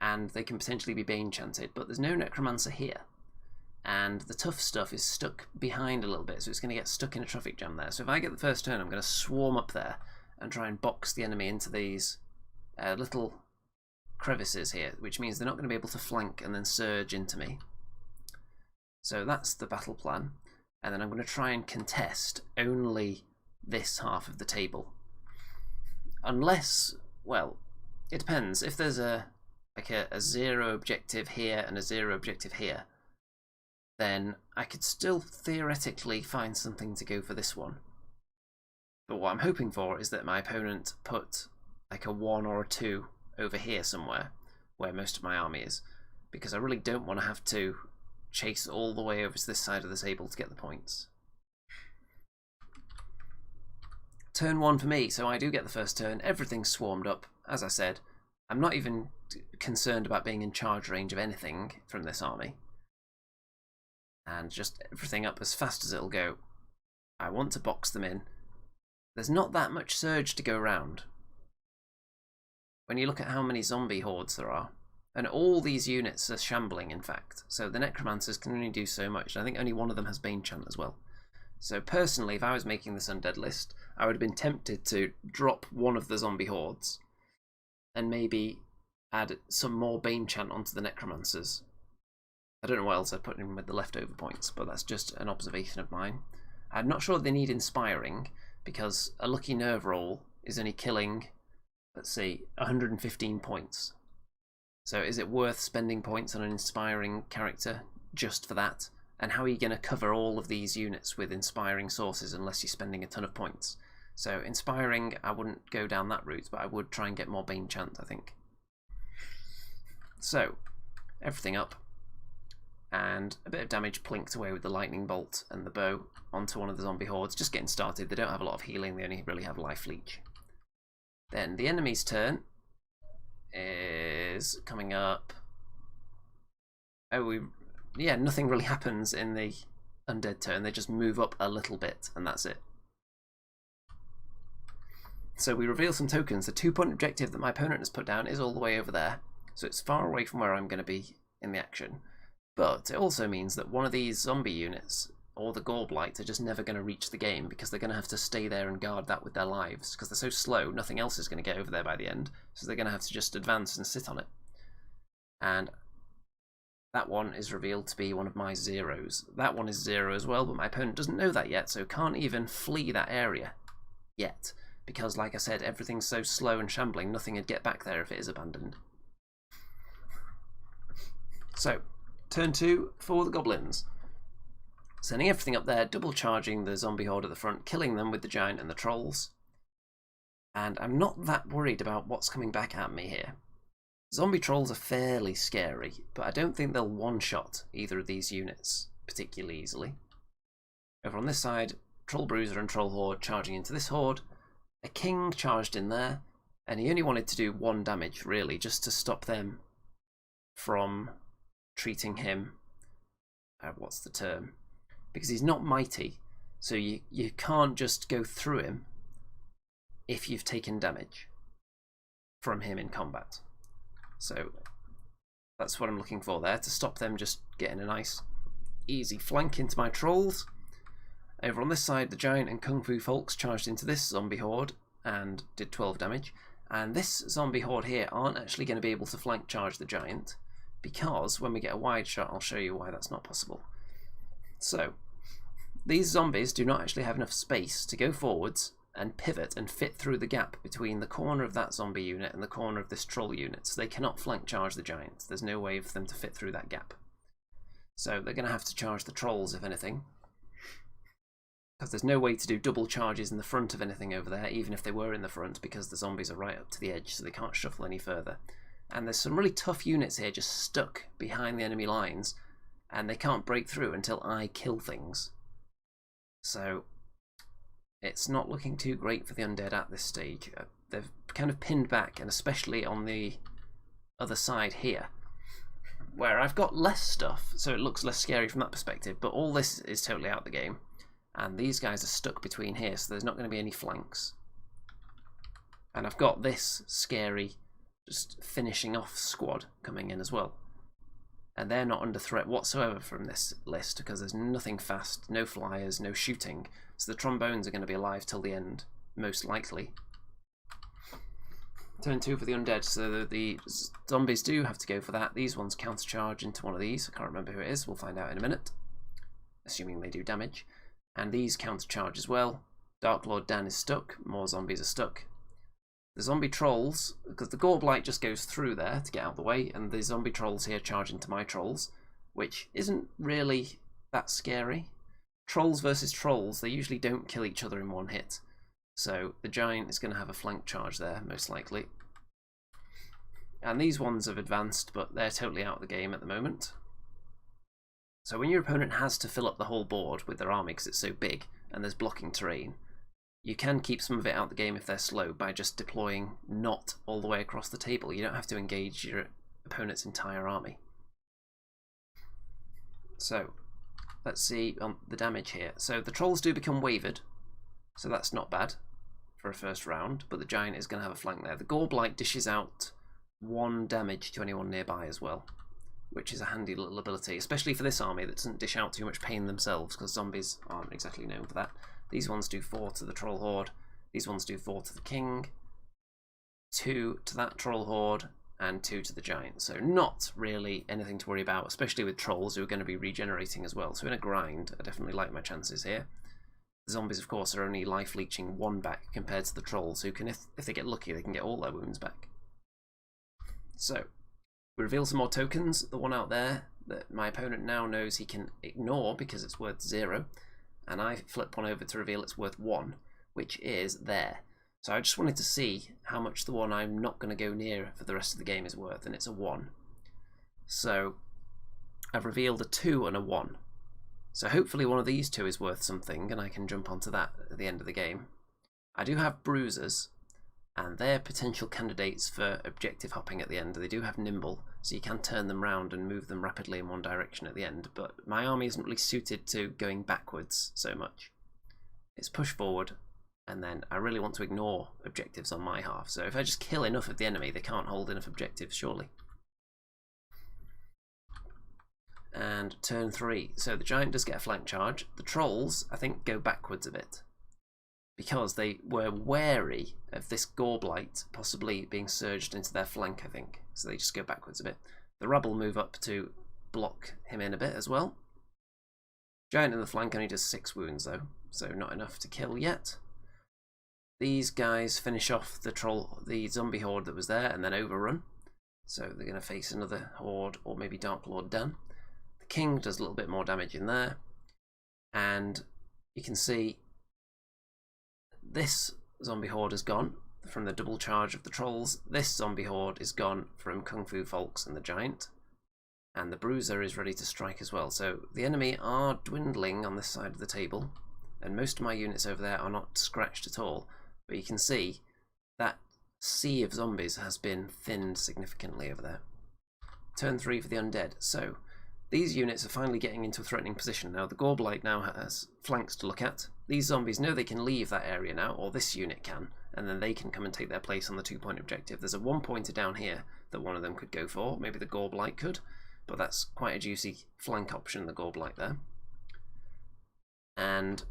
and they can potentially be bane chanted, but there's no necromancer here. And the tough stuff is stuck behind a little bit, so it's going to get stuck in a traffic jam there. So if I get the first turn, I'm going to swarm up there and try and box the enemy into these little crevices here, which means they're not going to be able to flank and then surge into me. So that's the battle plan. And then I'm going to try and contest only this half of the table. Unless, well, it depends. If there's a zero objective here and a zero objective here, then I could still theoretically find something to go for this one. But what I'm hoping for is that my opponent put like a 1 or a 2 over here somewhere, where most of my army is, because I really don't want to have to chase all the way over to this side of the table to get the points. Turn 1 for me, so I do get the first turn. Everything's swarmed up. As I said, I'm not even concerned about being in charge range of anything from this army. And just everything up as fast as it'll go. I want to box them in. There's not that much surge to go around. When you look at how many zombie hordes there are, and all these units are shambling, in fact, so the necromancers can only do so much, and I think only one of them has Bane Chant as well. So personally, if I was making this undead list, I would have been tempted to drop one of the zombie hordes and maybe add some more Bane Chant onto the necromancers. I don't know what else I'd put in with the leftover points, but that's just an observation of mine. I'm not sure they need inspiring, because a lucky nerve roll is only killing, let's see, 115 points. So is it worth spending points on an inspiring character just for that? And how are you going to cover all of these units with inspiring sources unless you're spending a ton of points? So inspiring, I wouldn't go down that route, but I would try and get more Bane Chant, I think. So, everything up. And a bit of damage plinked away with the lightning bolt and the bow onto one of the zombie hordes. Just getting started. They don't have a lot of healing. They only really have life leech. Then the enemy's turn is coming up. Yeah, nothing really happens in the undead turn. They just move up a little bit, and that's it. So we reveal some tokens. The 2-point objective that my opponent has put down is all the way over there, so it's far away from where I'm going to be in the action. But it also means that one of these zombie units, or the Gore Blight, are just never going to reach the game, because they're going to have to stay there and guard that with their lives, because they're so slow, nothing else is going to get over there by the end, so they're going to have to just advance and sit on it. And that one is revealed to be one of my zeros. That one is 0 as well, but my opponent doesn't know that yet, so can't even flee that area yet, because like I said, everything's so slow and shambling, nothing would get back there if it is abandoned. So, turn 2 for the Goblins. Sending everything up there, double charging the zombie horde at the front, killing them with the giant and the trolls. And I'm not that worried about what's coming back at me here. Zombie trolls are fairly scary, but I don't think they'll one-shot either of these units particularly easily. Over on this side, Troll Bruiser and Troll Horde charging into this horde. A king charged in there, And he only wanted to do 1 damage, really, just to stop them from treating him, what's the term? Because he's not mighty, so you can't just go through him if you've taken damage from him in combat. So that's what I'm looking for there, to stop them just getting a nice easy flank into my trolls. Over on this side, the giant and Kung Fu Faulkes charged into this zombie horde and did 12 damage. And this zombie horde here aren't actually going to be able to flank charge the giant, because when we get a wide shot, I'll show you why that's not possible. So these zombies do not actually have enough space to go forwards and pivot and fit through the gap between the corner of that zombie unit and the corner of this troll unit, so they cannot flank charge the giant. There's no way for them to fit through that gap. So they're going to have to charge the trolls, if anything, because there's no way to do double charges in the front of anything over there, even if they were in the front, because the zombies are right up to the edge, so they can't shuffle any further. And there's some really tough units here just stuck behind the enemy lines, and they can't break through until I kill things. So it's not looking too great for the undead at this stage. They've kind of pinned back, and especially on the other side here, where I've got less stuff, so it looks less scary from that perspective, but all this is totally out of the game. And these guys are stuck between here, so there's not going to be any flanks. And I've got this scary, just finishing off squad coming in as well. And they're not under threat whatsoever from this list, because there's nothing fast, no flyers, no shooting. So the trombones are going to be alive till the end, most likely. Turn 2 for the undead, so the zombies do have to go for that. These ones countercharge into one of these. I can't remember who it is, we'll find out in a minute, assuming they do damage. And these countercharge as well. Dark Lord Dan is stuck, more zombies are stuck. The zombie trolls, because the Gorblight just goes through there to get out of the way, and the zombie trolls here charge into my trolls, which isn't really that scary. Trolls versus trolls, they usually don't kill each other in one hit. So the giant is going to have a flank charge there, most likely. And these ones have advanced, but they're totally out of the game at the moment. So when your opponent has to fill up the whole board with their army because it's so big and there's blocking terrain, you can keep some of it out of the game if they're slow by just deploying not all the way across the table. You don't have to engage your opponent's entire army. So let's see the damage here. So the trolls do become wavered, so that's not bad for a first round, but the giant is going to have a flank there. The Gorblight dishes out 1 damage to anyone nearby as well, which is a handy little ability, especially for this army that doesn't dish out too much pain themselves, because zombies aren't exactly known for that. These ones do 4 to the troll horde, these ones do 4 to the king, 2 to that troll horde, and 2 to the giant. So not really anything to worry about, especially with trolls who are going to be regenerating as well. So in a grind, I definitely like my chances here. The zombies, of course, are only life leeching 1 back compared to the trolls, who can, if they get lucky, they can get all their wounds back. So we reveal some more tokens. The one out there that my opponent now knows he can ignore because it's worth 0, and I flip one over to reveal it's worth 1, which is there. So I just wanted to see how much the one I'm not going to go near for the rest of the game is worth, and it's a 1. So I've revealed a 2 and a 1. So hopefully one of these 2 is worth something, and I can jump onto that at the end of the game. I do have Bruisers, and they're potential candidates for objective hopping at the end. They do have nimble, so you can turn them round and move them rapidly in one direction at the end, but my army isn't really suited to going backwards so much. It's push forward, and then I really want to ignore objectives on my half, so if I just kill enough of the enemy, they can't hold enough objectives, surely. And turn 3, so the giant does get a flank charge. The trolls, I think, go backwards a bit, because they were wary of this Gorblight possibly being surged into their flank, I think. So they just go backwards a bit. The Rabble move up to block him in a bit as well. Giant in the flank only does 6 wounds though, so not enough to kill yet. These guys finish off the zombie horde that was there and then overrun. So they're going to face another horde, or maybe Dark Lord Dan. The king does a little bit more damage in there. And you can see this zombie horde is gone from the double charge of the trolls. This zombie horde is gone from Kung Fu Faulkes and the giant. And the Bruiser is ready to strike as well. So the enemy are dwindling on this side of the table. And most of my units over there are not scratched at all. But you can see that sea of zombies has been thinned significantly over there. Turn 3 for the Undead. So these units are finally getting into a threatening position. Now the Goblin now has flanks to look at. These zombies know they can leave that area now, or this unit can, and then they can come and take their place on the 2-point objective. There's a 1-pointer down here that one of them could go for. Maybe the Goblin could, but that's quite a juicy flank option, the Goblin there. And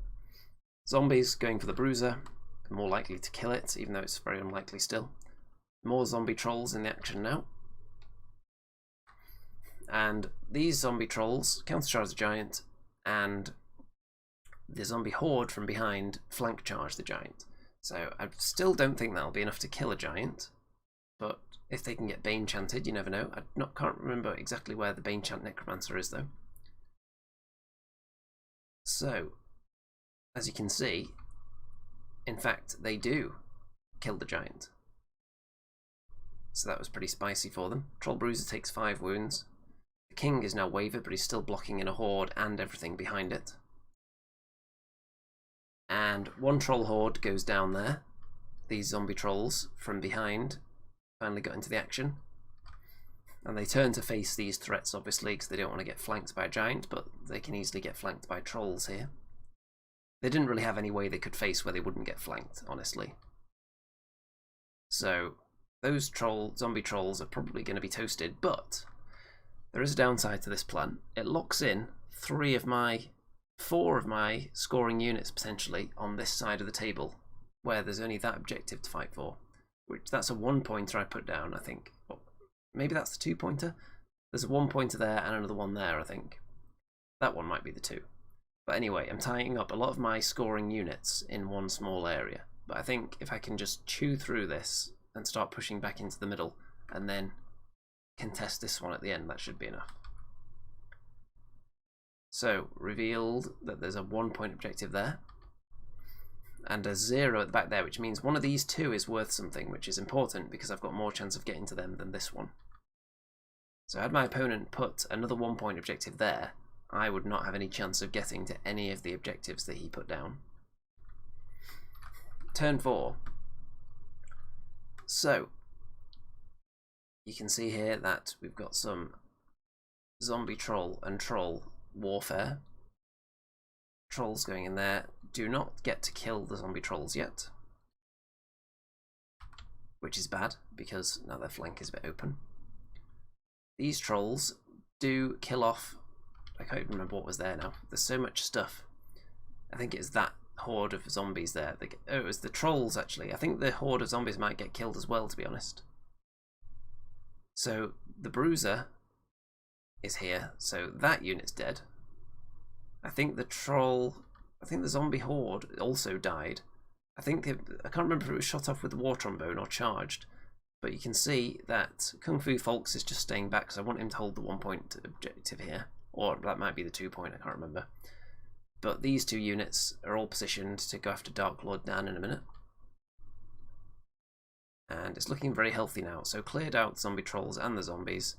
zombies going for the Bruiser, more likely to kill it, even though it's very unlikely still. More zombie trolls in the action now. And these zombie trolls countercharge the giant, and the zombie horde from behind flank charge the giant. So I still don't think that'll be enough to kill a giant, but if they can get Bane chanted, you never know. Can't remember exactly where the Bane chant necromancer is though. So, as you can see, in fact, they do kill the giant. So that was pretty spicy for them. Troll Bruiser takes 5 wounds. The king is now wavered, but he's still blocking in a horde and everything behind it. And one troll horde goes down there. These zombie trolls from behind finally got into the action. And they turn to face these threats, obviously, because they don't want to get flanked by a giant, but they can easily get flanked by trolls here. They didn't really have any way they could face where they wouldn't get flanked, honestly. So those zombie trolls are probably going to be toasted, but there is a downside to this plan. It locks in 4 of my scoring units potentially on this side of the table, where there's only that objective to fight for. That's a 1-pointer I put down, I think. Well, maybe that's the 2-pointer? There's a 1-pointer there and another one there, I think. That one might be the 2. But anyway, I'm tying up a lot of my scoring units in one small area. But I think if I can just chew through this and start pushing back into the middle and then contest this one at the end, that should be enough. So, revealed that there's a 1-point objective there and a 0 at the back there, which means one of these 2 is worth something, which is important because I've got more chance of getting to them than this one. So had my opponent put another 1-point objective there, I would not have any chance of getting to any of the objectives that he put down. Turn 4. So, you can see here that we've got some zombie troll and troll warfare. Trolls going in there. Do not get to kill the zombie trolls yet, which is bad because now their flank is a bit open. These trolls do kill off, I can't even remember what was there now. There's so much stuff. I think it's that horde of zombies there. Oh, it was the trolls actually. I think the horde of zombies might get killed as well, to be honest. So the Bruiser is here, so that unit's dead. I think the zombie horde also died. I can't remember if it was shot off with the war trombone or charged, but you can see that Kung Fu Faulkes is just staying back because I want him to hold the 1-point objective here, or that might be the 2-point, I can't remember. But these 2 units are all positioned to go after Dark Lord Dan in a minute. And it's looking very healthy now, so cleared out zombie trolls and the zombies.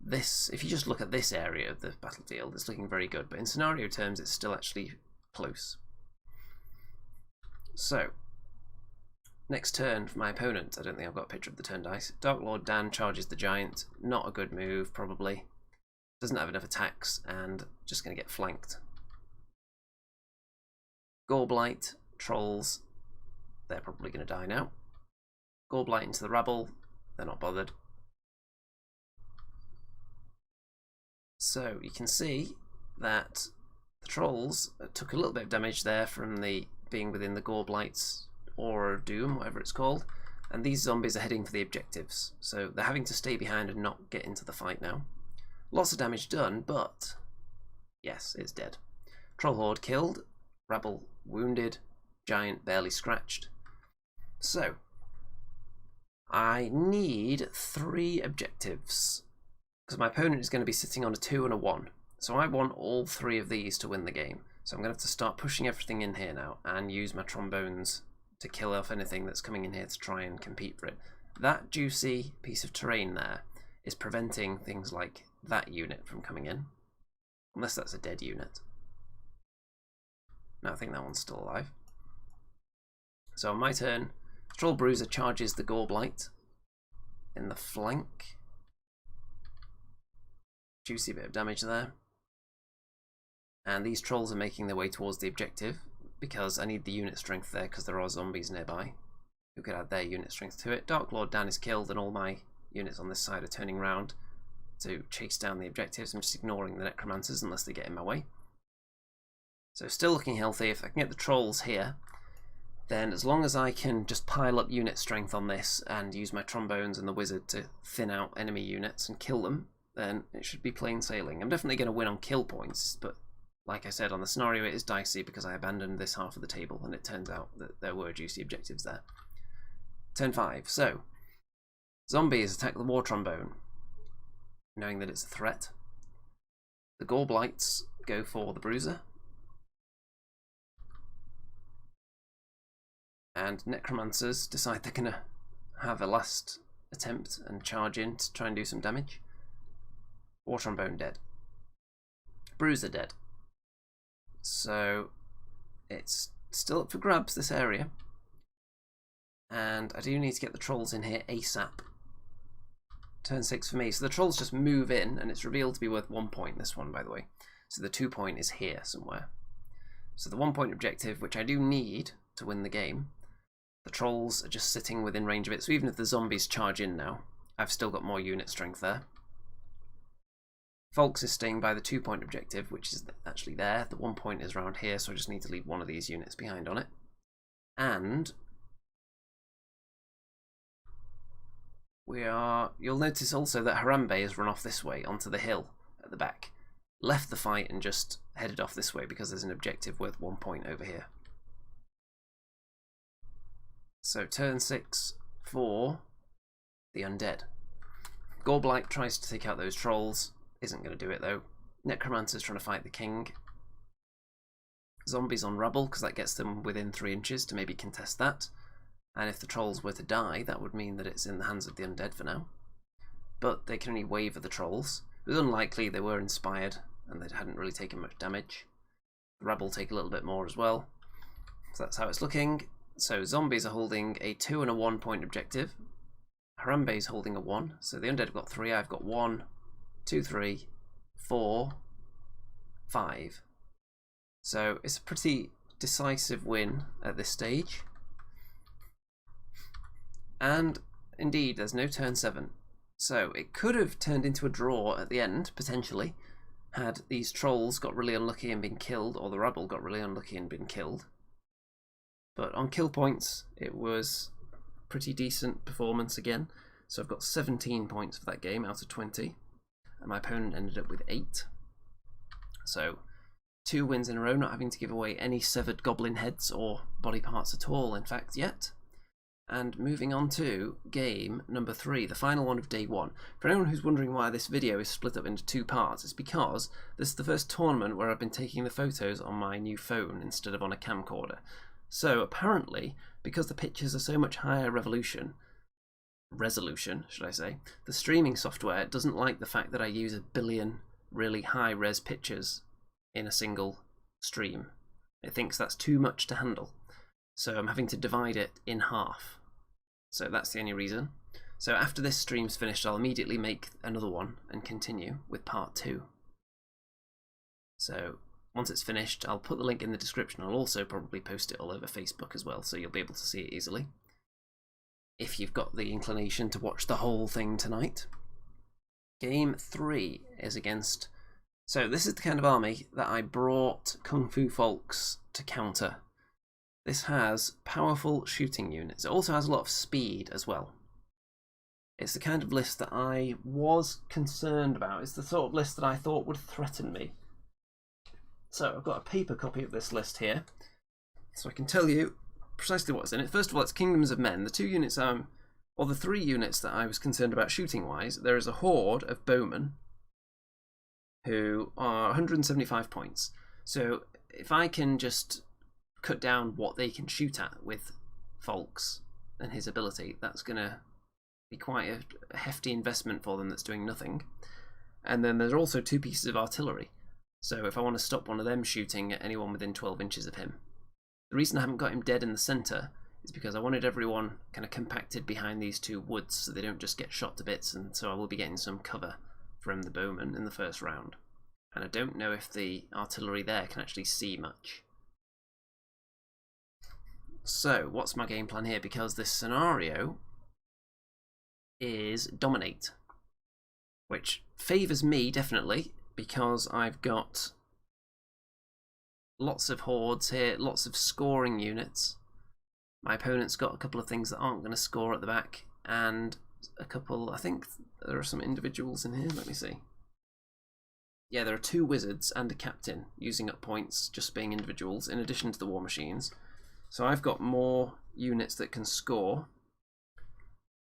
If you just look at this area of the battlefield, it's looking very good, but in scenario terms it's still actually close. So, next turn for my opponent. I don't think I've got a picture of the turn dice. Dark Lord Dan charges the giant. Not a good move, probably. Doesn't have enough attacks, and just going to get flanked. Gorblight, trolls, they're probably going to die now. Gorblight into the Rabble, they're not bothered. So you can see that the trolls took a little bit of damage there from the being within the Gorblight's Aura of Doom, whatever it's called, and these zombies are heading for the objectives, so they're having to stay behind and not get into the fight now. Lots of damage done, but yes, it's dead. Troll Horde killed, Rabble wounded, Giant barely scratched. So I need 3 objectives, because my opponent is going to be sitting on a 2 and a 1. So I want all 3 of these to win the game. So I'm going to have to start pushing everything in here now and use my trombones to kill off anything that's coming in here to try and compete for it. That juicy piece of terrain there is preventing things like that unit from coming in. Unless that's a dead unit. No, I think that one's still alive. So on my turn, Troll Bruiser charges the Goblin in the flank. Juicy bit of damage there. And these trolls are making their way towards the objective because I need the unit strength there because there are zombies nearby who could add their unit strength to it. Dark Lord Dan is killed and all my units on this side are turning round to chase down the objectives. I'm just ignoring the necromancers unless they get in my way. So still looking healthy. If I can get the trolls here, then as long as I can just pile up unit strength on this and use my trombones and the wizard to thin out enemy units and kill them, then it should be plain sailing. I'm definitely going to win on kill points, but like I said, on the scenario it is dicey because I abandoned this half of the table and it turns out that there were juicy objectives there. Turn 5. So, zombies attack the war trombone, knowing that it's a threat. The Goblites go for the Bruiser. And necromancers decide they're going to have a last attempt and charge in to try and do some damage. War trombone dead. Bruiser dead. So it's still up for grabs, this area. And I do need to get the trolls in here ASAP. Turn 6 for me. So the trolls just move in, and it's revealed to be worth 1 point, this one, by the way. So the 2 point is here somewhere. So the 1 point objective, which I do need to win the game, the trolls are just sitting within range of it. So even if the zombies charge in now, I've still got more unit strength there. Faulkes is staying by the 2 point objective, which is actually there. The 1 point is around here, so I just need to leave one of these units behind on it. And you'll notice also that Harambe has run off this way onto the hill at the back. Left the fight and just headed off this way because there's an objective worth 1 point over here. So turn 6 for the Undead. Goblin tries to take out those trolls. Isn't going to do it though. Necromancer's trying to fight the king. Zombies on Rabble because that gets them within 3 inches to maybe contest that. And if the trolls were to die, that would mean that it's in the hands of the Undead for now. But they can only waver the trolls. It was unlikely, they were inspired and they hadn't really taken much damage. The Rabble take a little bit more as well. So that's how it's looking. So zombies are holding a 2 and a 1 point objective. Harambe is holding a 1. So the Undead have got 3, I've got 1, 2, 3, 4, 5. So it's a pretty decisive win at this stage. And indeed, there's no turn 7. So it could have turned into a draw at the end, potentially, had these trolls got really unlucky and been killed, or the Rabble got really unlucky and been killed. But on kill points, it was pretty decent performance again. So I've got 17 points for that game out of 20. And my opponent ended up with 8. So 2 wins in a row, not having to give away any severed goblin heads or body parts at all, in fact, yet. And moving on to game number 3, the final one of day 1. For anyone who's wondering why this video is split up into 2 parts, it's because this is the first tournament where I've been taking the photos on my new phone instead of on a camcorder. So apparently, because the pictures are so much higher resolution, should I say, the streaming software doesn't like the fact that I use 1 billion really high res pictures in a single stream. It thinks that's too much to handle. So I'm having to divide it in half. So that's the only reason. So after this stream's finished, I'll immediately make another one and continue with part 2. So once it's finished, I'll put the link in the description. I'll also probably post it all over Facebook as well, so you'll be able to see it easily, if you've got the inclination to watch the whole thing tonight. Game 3 is against... So this is the kind of army that I brought Kung Fu Faulkes to counter. This has powerful shooting units. It also has a lot of speed as well. It's the kind of list that I was concerned about. It's the sort of list that I thought would threaten me. So I've got a paper copy of this list here, so I can tell you precisely what's in it. First of all, it's Kingdoms of Men. The 2 units, or the 3 units that I was concerned about shooting-wise, there is a horde of bowmen who are 175 points. So if I can just cut down what they can shoot at with Faulkes and his ability, that's going to be quite a hefty investment for them that's doing nothing. And then there's also 2 pieces of artillery. So if I want to stop one of them shooting at anyone within 12 inches of him. The reason I haven't got him dead in the centre is because I wanted everyone kind of compacted behind these two woods so they don't just get shot to bits, and so I will be getting some cover from the bowmen in the first round. And I don't know if the artillery there can actually see much. So, what's my game plan here? Because this scenario is dominate, which favours me definitely, because I've got lots of hordes here, lots of scoring units. My opponent's got a couple of things that aren't going to score at the back, and a couple, I think there are some individuals in here, let me see. Yeah, there are 2 wizards and a captain using up points, just being individuals, in addition to the war machines. So I've got more units that can score,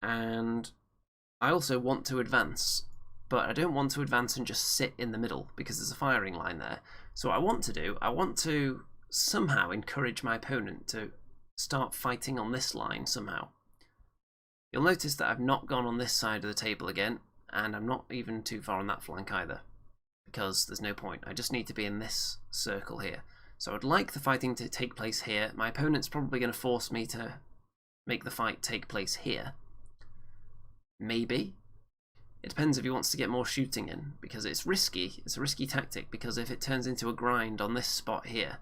and I also want to advance, but I don't want to advance and just sit in the middle because there's a firing line there. So what I want to do, I want to somehow encourage my opponent to start fighting on this line somehow. You'll notice that I've not gone on this side of the table again, and I'm not even too far on that flank either, because there's no point. I just need to be in this circle here. So I'd like the fighting to take place here. My opponent's probably going to force me to make the fight take place here. Maybe. It depends if he wants to get more shooting in, because it's risky. It's a risky tactic, because if it turns into a grind on this spot here,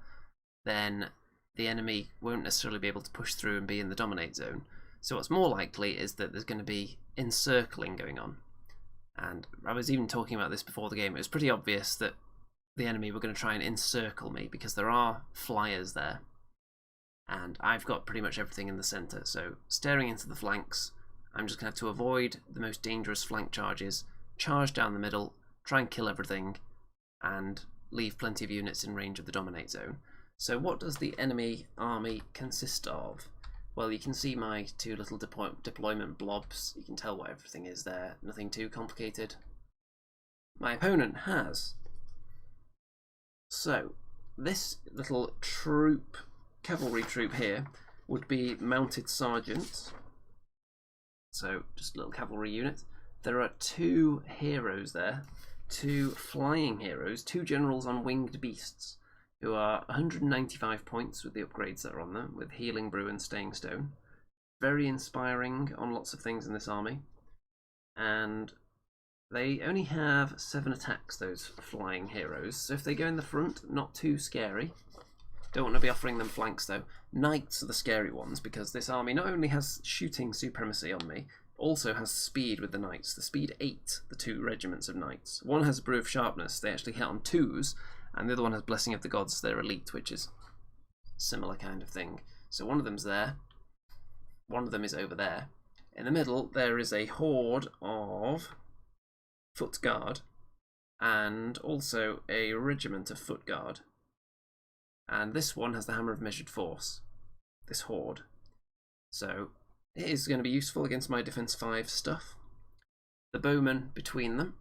then the enemy won't necessarily be able to push through and be in the dominate zone. So what's more likely is that there's going to be encircling going on. And I was even talking about this before the game. It was pretty obvious that the enemy were going to try and encircle me, because there are flyers there. And I've got pretty much everything in the centre. So staring into the flanks, I'm just going to have to avoid the most dangerous flank charges, charge down the middle, try and kill everything, and leave plenty of units in range of the dominate zone. So what does the enemy army consist of? Well, you can see my 2 little deployment blobs. You can tell what everything is there. Nothing too complicated. My opponent has. So, this little troop, cavalry troop here, would be mounted sergeants. So, just a little cavalry unit. There are 2 heroes there. 2 flying heroes. 2 generals on winged beasts, who are 195 points with the upgrades that are on them, with Healing Brew and Staying Stone. Very inspiring on lots of things in this army. And they only have 7 attacks, those flying heroes, so if they go in the front, not too scary. Don't want to be offering them flanks though. Knights are the scary ones, because this army not only has shooting supremacy on me, also has speed with the knights. The speed 8, the 2 regiments of knights. One has Brew of Sharpness, they actually hit on 2s, and the other one has Blessing of the Gods, they're elite, which is similar kind of thing. So one of them's there, one of them is over there. In the middle, there is a horde of foot guard, and also a regiment of foot guard. And this one has the Hammer of Measured Force, this horde. So it is going to be useful against my Defense 5 stuff. The bowmen between them,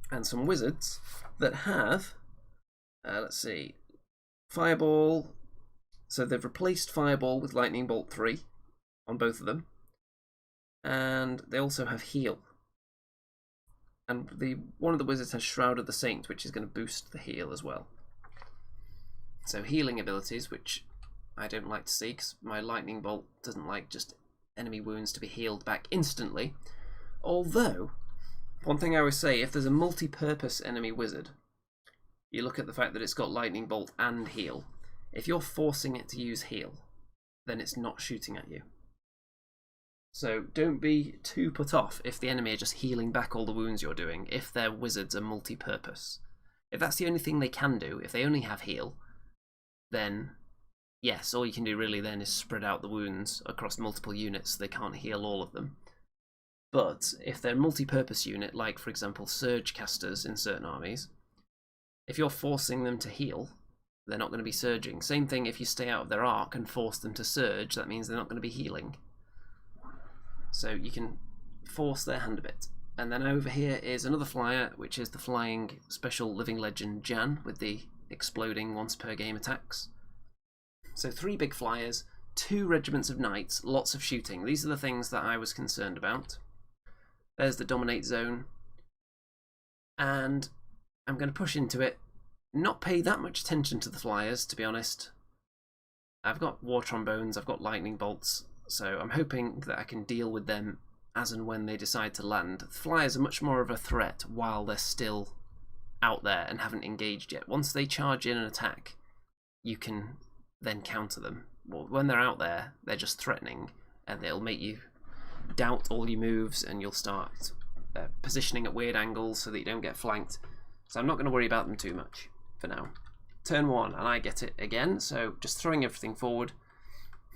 and some wizards that have, let's see, Fireball. So they've replaced Fireball with Lightning Bolt 3 on both of them. And they also have Heal. And one of the wizards has Shroud of the Saint, which is going to boost the heal as well. So healing abilities, which I don't like to see, because my Lightning Bolt doesn't like just enemy wounds to be healed back instantly. Although, one thing I always say, if there's a multi-purpose enemy wizard, you look at the fact that it's got Lightning Bolt and heal. If you're forcing it to use heal, then it's not shooting at you. So don't be too put off if the enemy are just healing back all the wounds you're doing, if their wizards are multi-purpose. If that's the only thing they can do, if they only have heal, then yes, all you can do really then is spread out the wounds across multiple units so they can't heal all of them. But if they're a multi-purpose unit, like for example Surge casters in certain armies, if you're forcing them to heal, they're not going to be surging. Same thing if you stay out of their arc and force them to surge, that means they're not going to be healing. So you can force their hand a bit. And then over here is another flyer, which is the flying special living legend Jan with the exploding once per game attacks. So 3 big flyers, 2 regiments of knights, lots of shooting. These are the things that I was concerned about. There's the dominate zone. And I'm going to push into it. Not pay that much attention to the flyers, to be honest. I've got war trombones, I've got lightning bolts, so I'm hoping that I can deal with them as and when they decide to land. Flyers are much more of a threat while they're still out there and haven't engaged yet. Once they charge in and attack, you can then counter them. Well, when they're out there, they're just threatening, and they'll make you doubt all your moves, and you'll start positioning at weird angles so that you don't get flanked. So I'm not going to worry about them too much for now. Turn 1, and I get it again, so just throwing everything forward.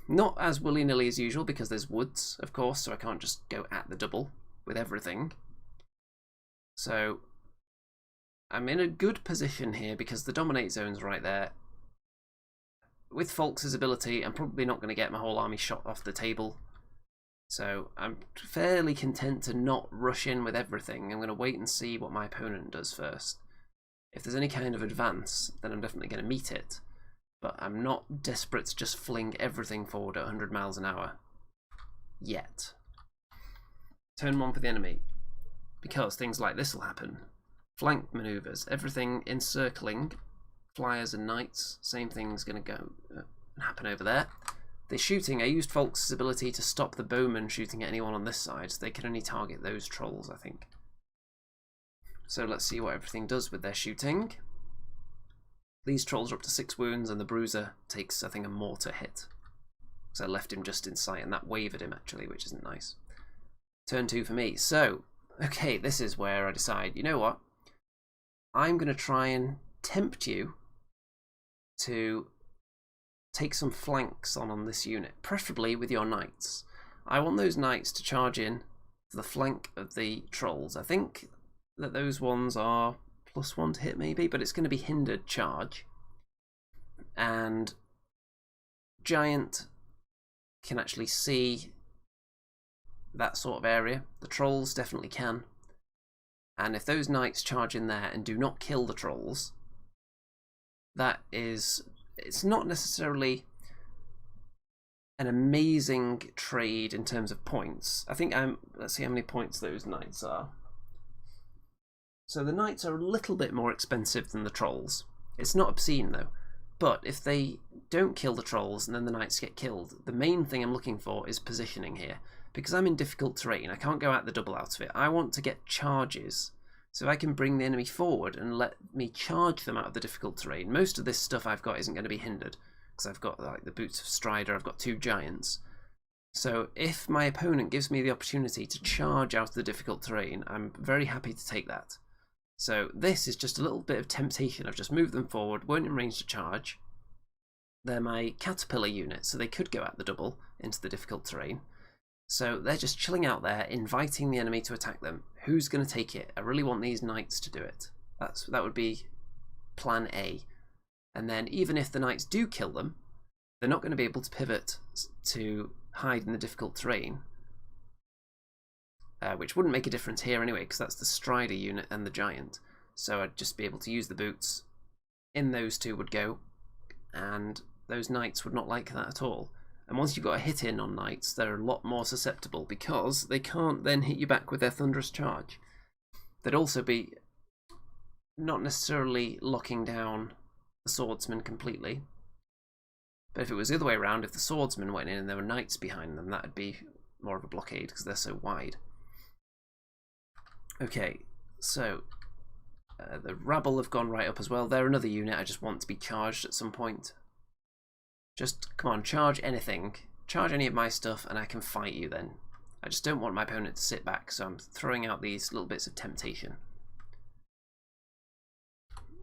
Not as willy-nilly as usual, because there's woods, of course, so I can't just go at the double with everything. So I'm in a good position here, because the dominate zone's right there. With Faulkes' ability, I'm probably not going to get my whole army shot off the table. So I'm fairly content to not rush in with everything. I'm going to wait and see what my opponent does first. If there's any kind of advance, then I'm definitely going to meet it. But I'm not desperate to just fling everything forward at 100 miles an hour. Yet. Turn 1 for the enemy. Because things like this will happen. Flank maneuvers. Everything encircling. Flyers and knights. Same thing's going to go happen over there. The shooting, I used Faulkes' ability to stop the bowmen shooting at anyone on this side, so they can only target those trolls, I think. So let's see what everything does with their shooting. These trolls are up to 6 wounds, and the Bruiser takes, I think, a mortar hit. So I left him just in sight, and that wavered him, actually, which isn't nice. Turn 2 for me. So, okay, this is where I decide, you know what? I'm going to try and tempt you to take some flanks on this unit, preferably with your knights. I want those knights to charge in to the flank of the trolls. I think that those ones are +1 to hit maybe, but it's going to be hindered charge. And Giant can actually see that sort of area. The trolls definitely can. And if those knights charge in there and do not kill the trolls, that is... It's not necessarily an amazing trade in terms of points. I think let's see how many points those knights are. So the knights are a little bit more expensive than the trolls. It's not obscene though. But if they don't kill the trolls and then the knights get killed, the main thing I'm looking for is positioning here. Because I'm in difficult terrain, I can't go out the double out of it. I want to get charges. So I can bring the enemy forward and let me charge them out of the difficult terrain. Most of this stuff I've got isn't going to be hindered, because I've got like the Boots of Strider, I've got 2 giants. So if my opponent gives me the opportunity to charge out of the difficult terrain, I'm very happy to take that. So this is just a little bit of temptation. I've just moved them forward, weren't in range to charge. They're my caterpillar unit, so they could go at the double into the difficult terrain. So they're just chilling out there, inviting the enemy to attack them. Who's going to take it? I really want these knights to do it. That would be plan A. And then even if the knights do kill them, they're not going to be able to pivot to hide in the difficult terrain. Which wouldn't make a difference here anyway, because that's the Strider unit and the Giant. So I'd just be able to use the boots. In those 2 would go, and those knights would not like that at all. And once you've got a hit in on knights, they're a lot more susceptible, because they can't then hit you back with their thunderous charge. They'd also be not necessarily locking down the swordsman completely. But if it was the other way around, if the swordsman went in and there were knights behind them, that would be more of a blockade, because they're so wide. Okay, so the Rabble have gone right up as well. They're another unit I just want to be charged at some point. Just, come on, charge anything. Charge any of my stuff and I can fight you then. I just don't want my opponent to sit back, so I'm throwing out these little bits of temptation.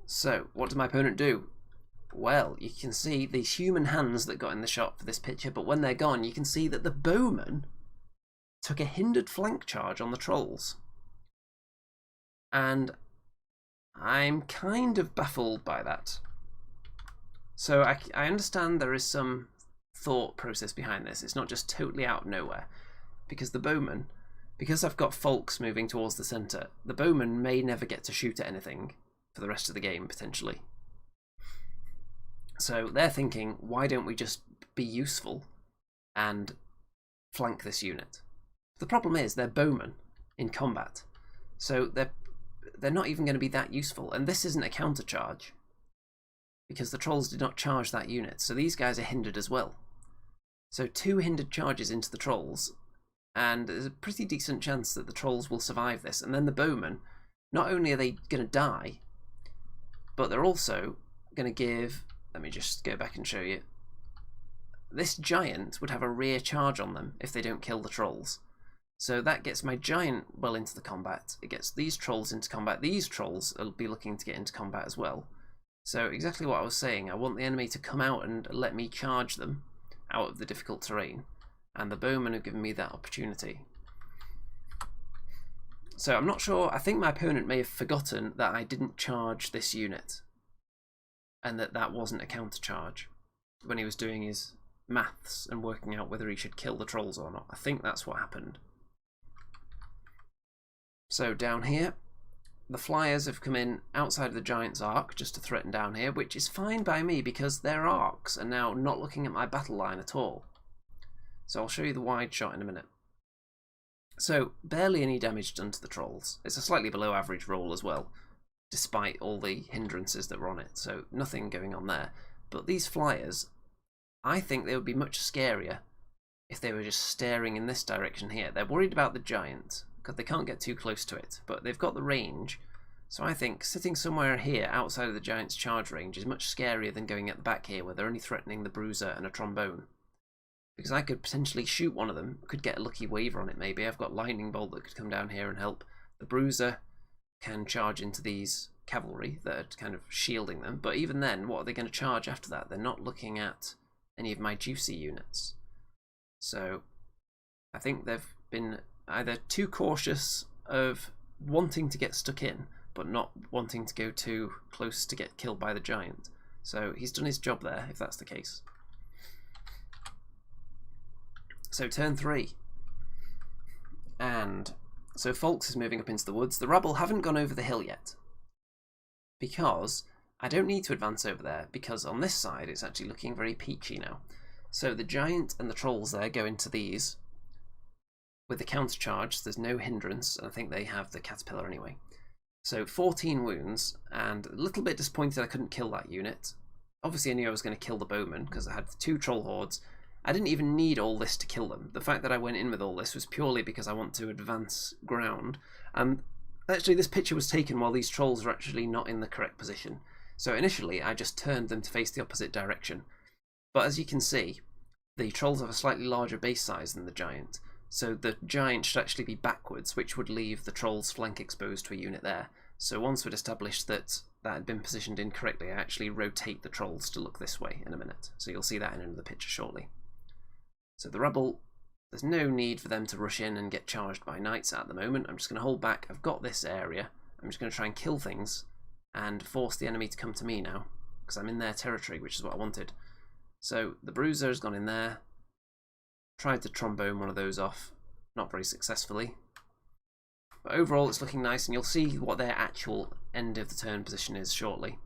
So, what does my opponent do? Well, you can see these human hands that got in the shot for this picture, but when they're gone, you can see that the bowman took a hindered flank charge on the trolls. And I'm kind of baffled by that. So I understand there is some thought process behind this. It's not just totally out of nowhere. Because the bowman, because I've got Faulkes moving towards the centre, the bowman may never get to shoot at anything for the rest of the game, potentially. So they're thinking, why don't we just be useful and flank this unit? The problem is they're bowmen in combat. So they're not even going to be that useful. And this isn't a counter charge. because the trolls did not charge that unit. So these guys are hindered as well. So 2 hindered charges into the trolls, and there's a pretty decent chance that the trolls will survive this. And then the bowmen, not only are they going to die, but they're also going to give... Let me just go back and show you. This giant would have a rear charge on them if they don't kill the trolls. So that gets my giant well into the combat. It gets these trolls into combat. These trolls will be looking to get into combat as well. So exactly what I was saying. I want the enemy to come out and let me charge them out of the difficult terrain. And the bowmen have given me that opportunity. So I'm not sure. I think my opponent may have forgotten that I didn't charge this unit. And that wasn't a counter charge when he was doing his maths and working out whether he should kill the trolls or not. I think that's what happened. So down here, the flyers have come in outside of the giant's arc just to threaten down here, which is fine by me because their arcs are now not looking at my battle line at all. So I'll show you the wide shot in a minute. So barely any damage done to the trolls. It's a slightly below average roll as well, despite all the hindrances that were on it. So nothing going on there. But these flyers, I think they would be much scarier if they were just staring in this direction here. They're worried about the giant because they can't get too close to it, but they've got the range. So I think sitting somewhere here outside of the giant's charge range is much scarier than going at the back here where they're only threatening the Bruiser and a Trombone. Because I could potentially shoot one of them, could get a lucky waver on it maybe. I've got Lightning Bolt that could come down here and help. The Bruiser can charge into these cavalry that are kind of shielding them, but even then, what are they going to charge after that? They're not looking at any of my juicy units. So I think they've been either too cautious of wanting to get stuck in, but not wanting to go too close to get killed by the giant. So he's done his job there, if that's the case. So turn 3. And so Faulkes is moving up into the woods. The Rabble haven't gone over the hill yet, because I don't need to advance over there, because on this side it's actually looking very peachy now. So the giant and the trolls there go into these. With the counter charge, there's no hindrance, and I think they have the caterpillar anyway. So 14 wounds, and a little bit disappointed I couldn't kill that unit. Obviously I knew I was going to kill the bowmen, because I had 2 troll hordes. I didn't even need all this to kill them. The fact that I went in with all this was purely because I want to advance ground. And actually this picture was taken while these trolls were actually not in the correct position. So initially I just turned them to face the opposite direction. But as you can see, the trolls have a slightly larger base size than the giant. So the giant should actually be backwards, which would leave the troll's flank exposed to a unit there. So once we'd established that that had been positioned incorrectly, I actually rotate the trolls to look this way in a minute. So you'll see that in another picture shortly. So the Rabble, there's no need for them to rush in and get charged by knights at the moment. I'm just going to hold back. I've got this area. I'm just going to try and kill things and force the enemy to come to me now, because I'm in their territory, which is what I wanted. So the Bruiser has gone in there. Tried to trombone one of those off, not very successfully. But overall it's looking nice, and you'll see what their actual end of the turn position is shortly.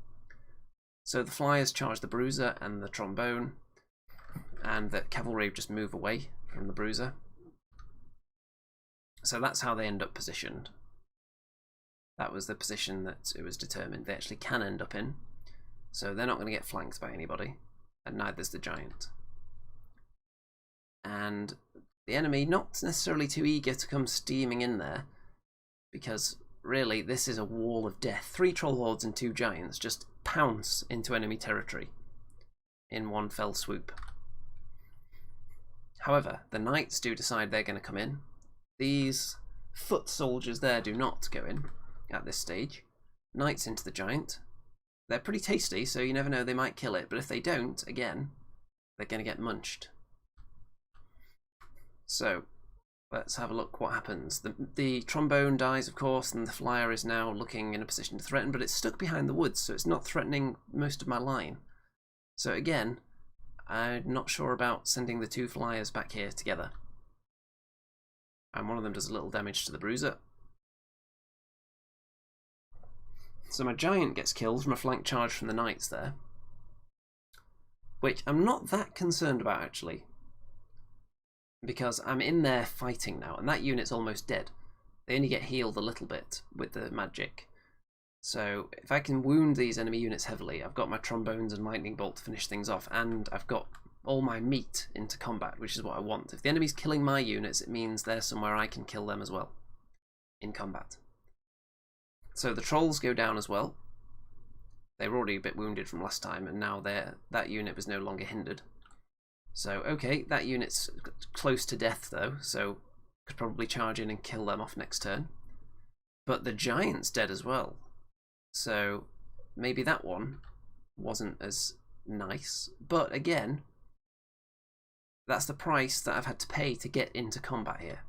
So the flyers charge the Bruiser and the Trombone, and the cavalry just move away from the Bruiser. So that's how they end up positioned. That was the position that it was determined they actually can end up in. So they're not going to get flanked by anybody, and neither's the giant. And the enemy not necessarily too eager to come steaming in there, because really this is a wall of death. 3 troll hordes and 2 giants just pounce into enemy territory in one fell swoop. However, the knights do decide they're going to come in. These foot soldiers there do not go in at this stage. Knights into the giant. They're pretty tasty, so you never know, they might kill it, but if they don't, again, they're going to get munched. So let's have a look what happens. The trombone dies, of course, and the flyer is now looking in a position to threaten, but it's stuck behind the woods, so it's not threatening most of my line. So again, I'm not sure about sending the 2 flyers back here together. And one of them does a little damage to the Bruiser. So my giant gets killed from a flank charge from the knights there, which I'm not that concerned about actually, because I'm in there fighting now, and that unit's almost dead. They only get healed a little bit with the magic. So if I can wound these enemy units heavily, I've got my trombones and lightning bolt to finish things off, and I've got all my meat into combat, which is what I want. If the enemy's killing my units, it means they're somewhere I can kill them as well in combat. So the trolls go down as well. They were already a bit wounded from last time, and now that unit was no longer hindered. So okay, that unit's close to death though, so could probably charge in and kill them off next turn. But the giant's dead as well. So maybe that one wasn't as nice. But again, that's the price that I've had to pay to get into combat here.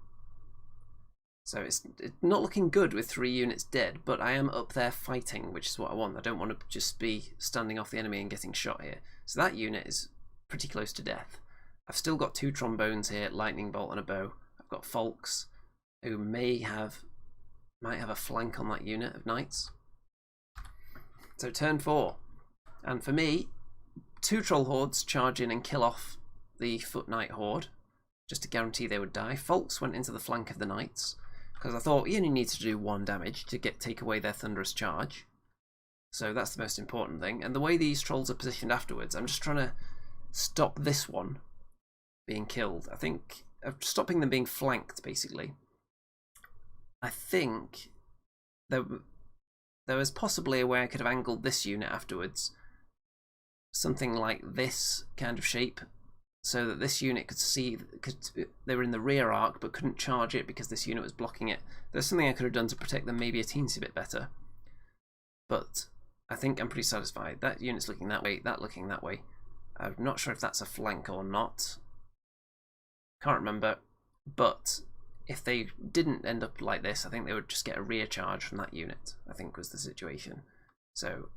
So it's not looking good with 3 units dead, but I am up there fighting, which is what I want. I don't want to just be standing off the enemy and getting shot here. So that unit is pretty close to death. I've still got 2 trombones here, lightning bolt and a bow. I've got Faulkes, who might have a flank on that unit of knights. So turn 4, and for me, 2 troll hordes charge in and kill off the foot knight horde, just to guarantee they would die. Faulkes went into the flank of the knights, because I thought you only need to do 1 damage to take away their thunderous charge. So that's the most important thing. And the way these trolls are positioned afterwards, I'm just trying to stop this one being killed. I think stopping them being flanked, basically. I think there was possibly a way I could have angled this unit afterwards, something like this kind of shape, so that this unit could see, they were in the rear arc but couldn't charge it because this unit was blocking it. There's something I could have done to protect them maybe a teensy bit better, but I think I'm pretty satisfied. That unit's looking that way, that looking that way. I'm not sure if that's a flank or not, can't remember, but if they didn't end up like this, I think they would just get a rear charge from that unit, I think was the situation. So,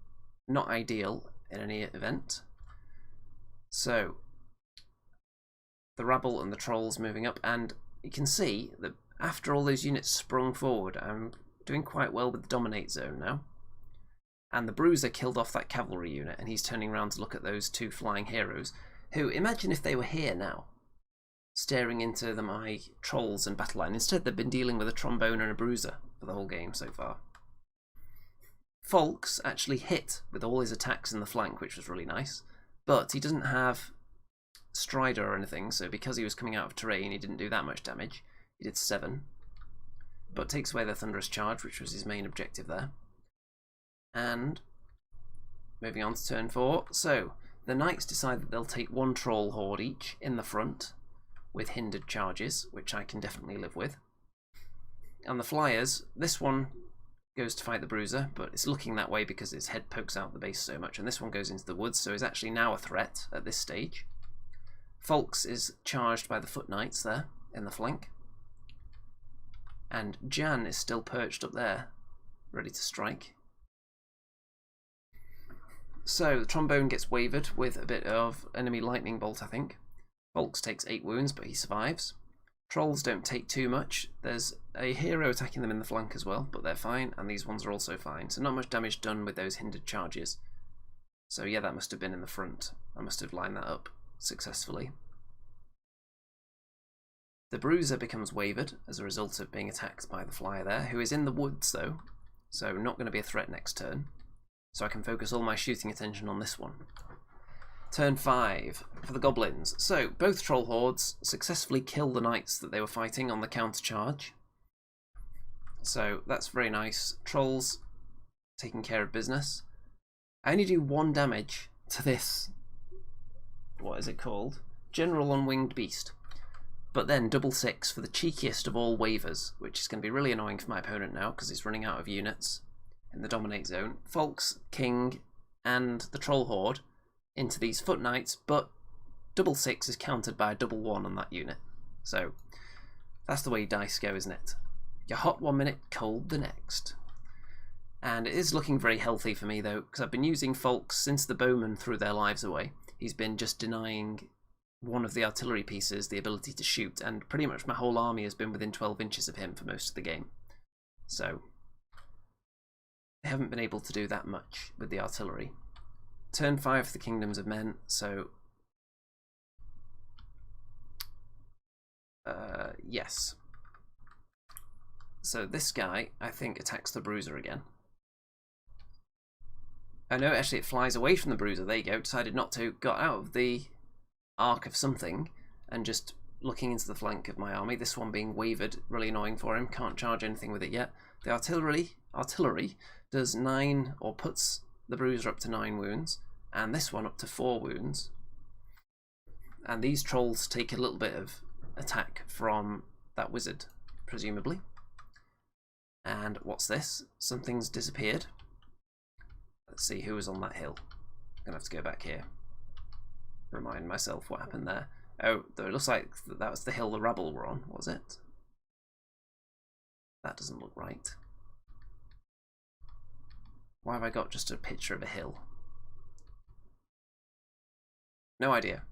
not ideal in any event. So, the Rabble and the Trolls moving up, and you can see that after all those units sprung forward, I'm doing quite well with the Dominate Zone now. And the Bruiser killed off that cavalry unit, and he's turning around to look at those 2 flying heroes, who, imagine if they were here now, staring into my trolls and battle line. Instead, they've been dealing with a trombone and a bruiser for the whole game so far. Faulkes actually hit with all his attacks in the flank, which was really nice, but he doesn't have Strider or anything, so because he was coming out of terrain, he didn't do that much damage. He did 7, but takes away their thunderous charge, which was his main objective there. And moving on to turn 4, so the knights decide that they'll take 1 troll horde each in the front, with hindered charges, which I can definitely live with. And the flyers, this one goes to fight the Bruiser, but it's looking that way because its head pokes out the base so much, and this one goes into the woods, so is actually now a threat at this stage. Faulkes is charged by the foot knights there in the flank, and Jan is still perched up there, ready to strike. So the trombone gets wavered with a bit of enemy lightning bolt, I think. Faulkes takes 8 wounds, but he survives. Trolls don't take too much. There's a hero attacking them in the flank as well, but they're fine, and these ones are also fine. So not much damage done with those hindered charges. So yeah, that must have been in the front. I must have lined that up successfully. The Bruiser becomes wavered as a result of being attacked by the flyer there, who is in the woods though, so not going to be a threat next turn. So I can focus all my shooting attention on this one. Turn 5 for the Goblins. So both troll hordes successfully kill the knights that they were fighting on the counter charge. So that's very nice. Trolls taking care of business. I only do 1 damage to this, what is it called? General on Winged Beast. But then double 6 for the cheekiest of all waivers, which is going to be really annoying for my opponent now because he's running out of units in the Dominate Zone. Faulkes, King, and the Troll Horde into these foot knights, but double 6 is countered by a double 1 on that unit. So that's the way dice go, isn't it? You're hot 1 minute, cold the next. And it is looking very healthy for me though, because I've been using Faulkes since the bowmen threw their lives away. He's been just denying one of the artillery pieces the ability to shoot, and pretty much my whole army has been within 12 inches of him for most of the game. So they haven't been able to do that much with the artillery. Turn 5 for the Kingdoms of Men, so yes. So this guy, I think, attacks the Bruiser again. Oh no, actually it flies away from the Bruiser. There you go. Decided not to. Got out of the arc of something and just looking into the flank of my army. This one being wavered, really annoying for him. Can't charge anything with it yet. The artillery does 9, or puts the Bruiser up to 9 wounds, and this one up to 4 wounds. And these trolls take a little bit of attack from that wizard, presumably. And what's this? Something's disappeared. Let's see who was on that hill. I'm gonna have to go back here. Remind myself what happened there. Oh, it looks like that was the hill the Rabble were on, was it? That doesn't look right. Why have I got just a picture of a hill? No idea.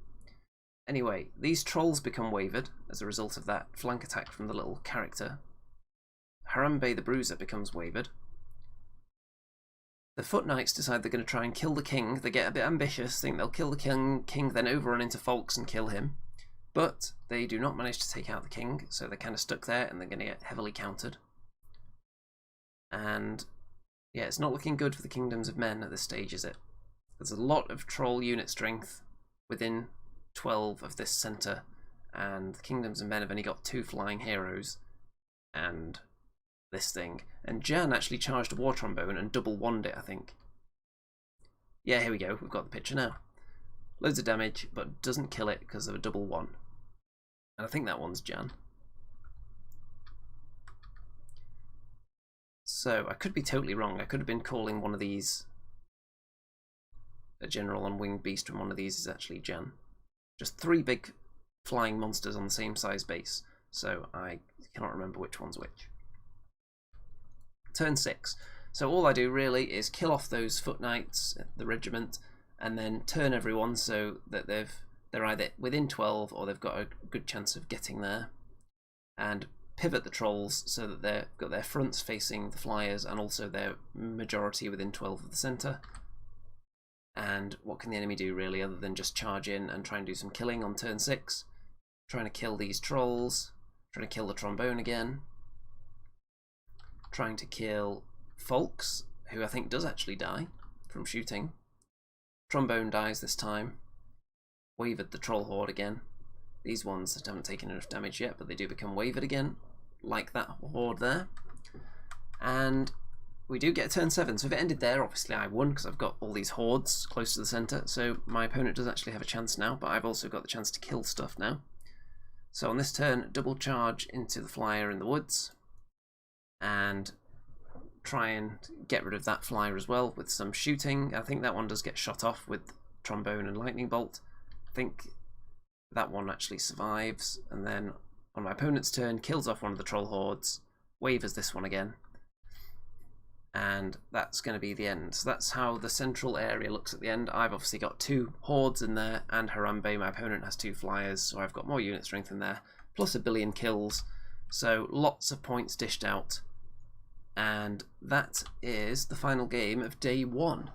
Anyway, these trolls become wavered as a result of that flank attack from the little character. Harambe the Bruiser becomes wavered. The Foot Knights decide they're going to try and kill the king. They get a bit ambitious, think they'll kill the king, then overrun into Faulkes and kill him. But they do not manage to take out the king, so they're kind of stuck there and they're going to get heavily countered. And yeah, it's not looking good for the Kingdoms of Men at this stage, is it? There's a lot of troll unit strength within 12 of this centre, and the Kingdoms of Men have only got 2 flying heroes and this thing. And Jan actually charged a War Trombone and double wand it, I think. Yeah, here we go, we've got the picture now. Loads of damage, but doesn't kill it because of a double one. And I think that one's Jan. So I could be totally wrong. I could have been calling one of these a general on Winged Beast, and one of these is actually Jan. Just 3 big flying monsters on the same size base, so I cannot remember which one's which. Turn 6. So all I do really is kill off those Foot Knights, the regiment, and then turn everyone so that they're either within 12 or they've got a good chance of getting there. And pivot the trolls so that they've got their fronts facing the flyers and also their majority within 12 of the centre. And what can the enemy do really other than just charge in and try and do some killing on turn 6? Trying to kill these trolls, trying to kill the Trombone again, trying to kill Faulkes, who I think does actually die from shooting. Trombone dies this time. Wavered the Troll Horde again. These ones haven't taken enough damage yet, but they do become wavered again, like that Horde there. And we do get a turn 7, so if it ended there, obviously I won because I've got all these hordes close to the centre, so my opponent does actually have a chance now, but I've also got the chance to kill stuff now. So on this turn, double charge into the flyer in the woods, and try and get rid of that flyer as well with some shooting. I think that one does get shot off with Trombone and Lightning Bolt. I think that one actually survives, and then on my opponent's turn kills off one of the troll hordes, wavers this one again, and that's going to be the end. So that's how the central area looks at the end. I've obviously got 2 hordes in there and Harambe. My opponent has 2 flyers, so I've got more unit strength in there, plus a billion kills, so lots of points dished out. And that is the final game of day 1.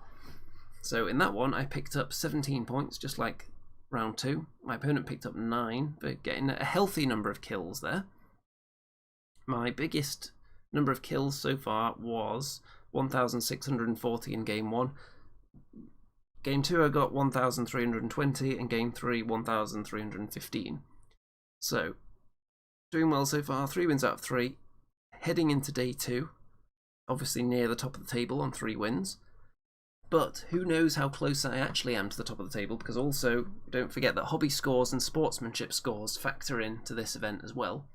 So in that one I picked up 17 points, just like round 2. My opponent picked up 9, but getting a healthy number of kills there. My biggest number of kills so far was 1,640 in game 1. Game 2 I got 1,320, and game 3 1,315. So doing well so far, 3 wins out of 3. Heading into day 2, obviously near the top of the table on 3 wins. But who knows how close I actually am to the top of the table, because also don't forget that hobby scores and sportsmanship scores factor into this event as well.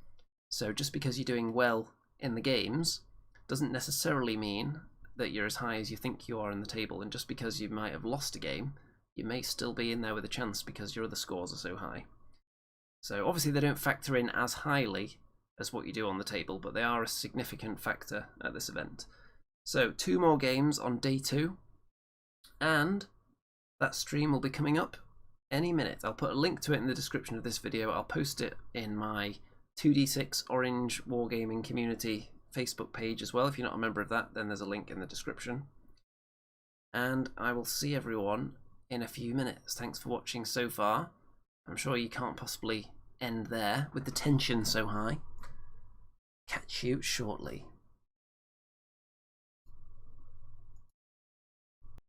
So just because you're doing well in the games doesn't necessarily mean that you're as high as you think you are in the table, and just because you might have lost a game, you may still be in there with a chance because your other scores are so high. So obviously they don't factor in as highly as what you do on the table, but they are a significant factor at this event. So 2 more games on day 2. And that stream will be coming up any minute. I'll put a link to it in the description of this video. I'll post it in my 2d6 Orange Wargaming community Facebook page as well. If you're not a member of that, then there's a link in the description. And I will see everyone in a few minutes. Thanks for watching so far. I'm sure you can't possibly end there with the tension so high. Catch you shortly.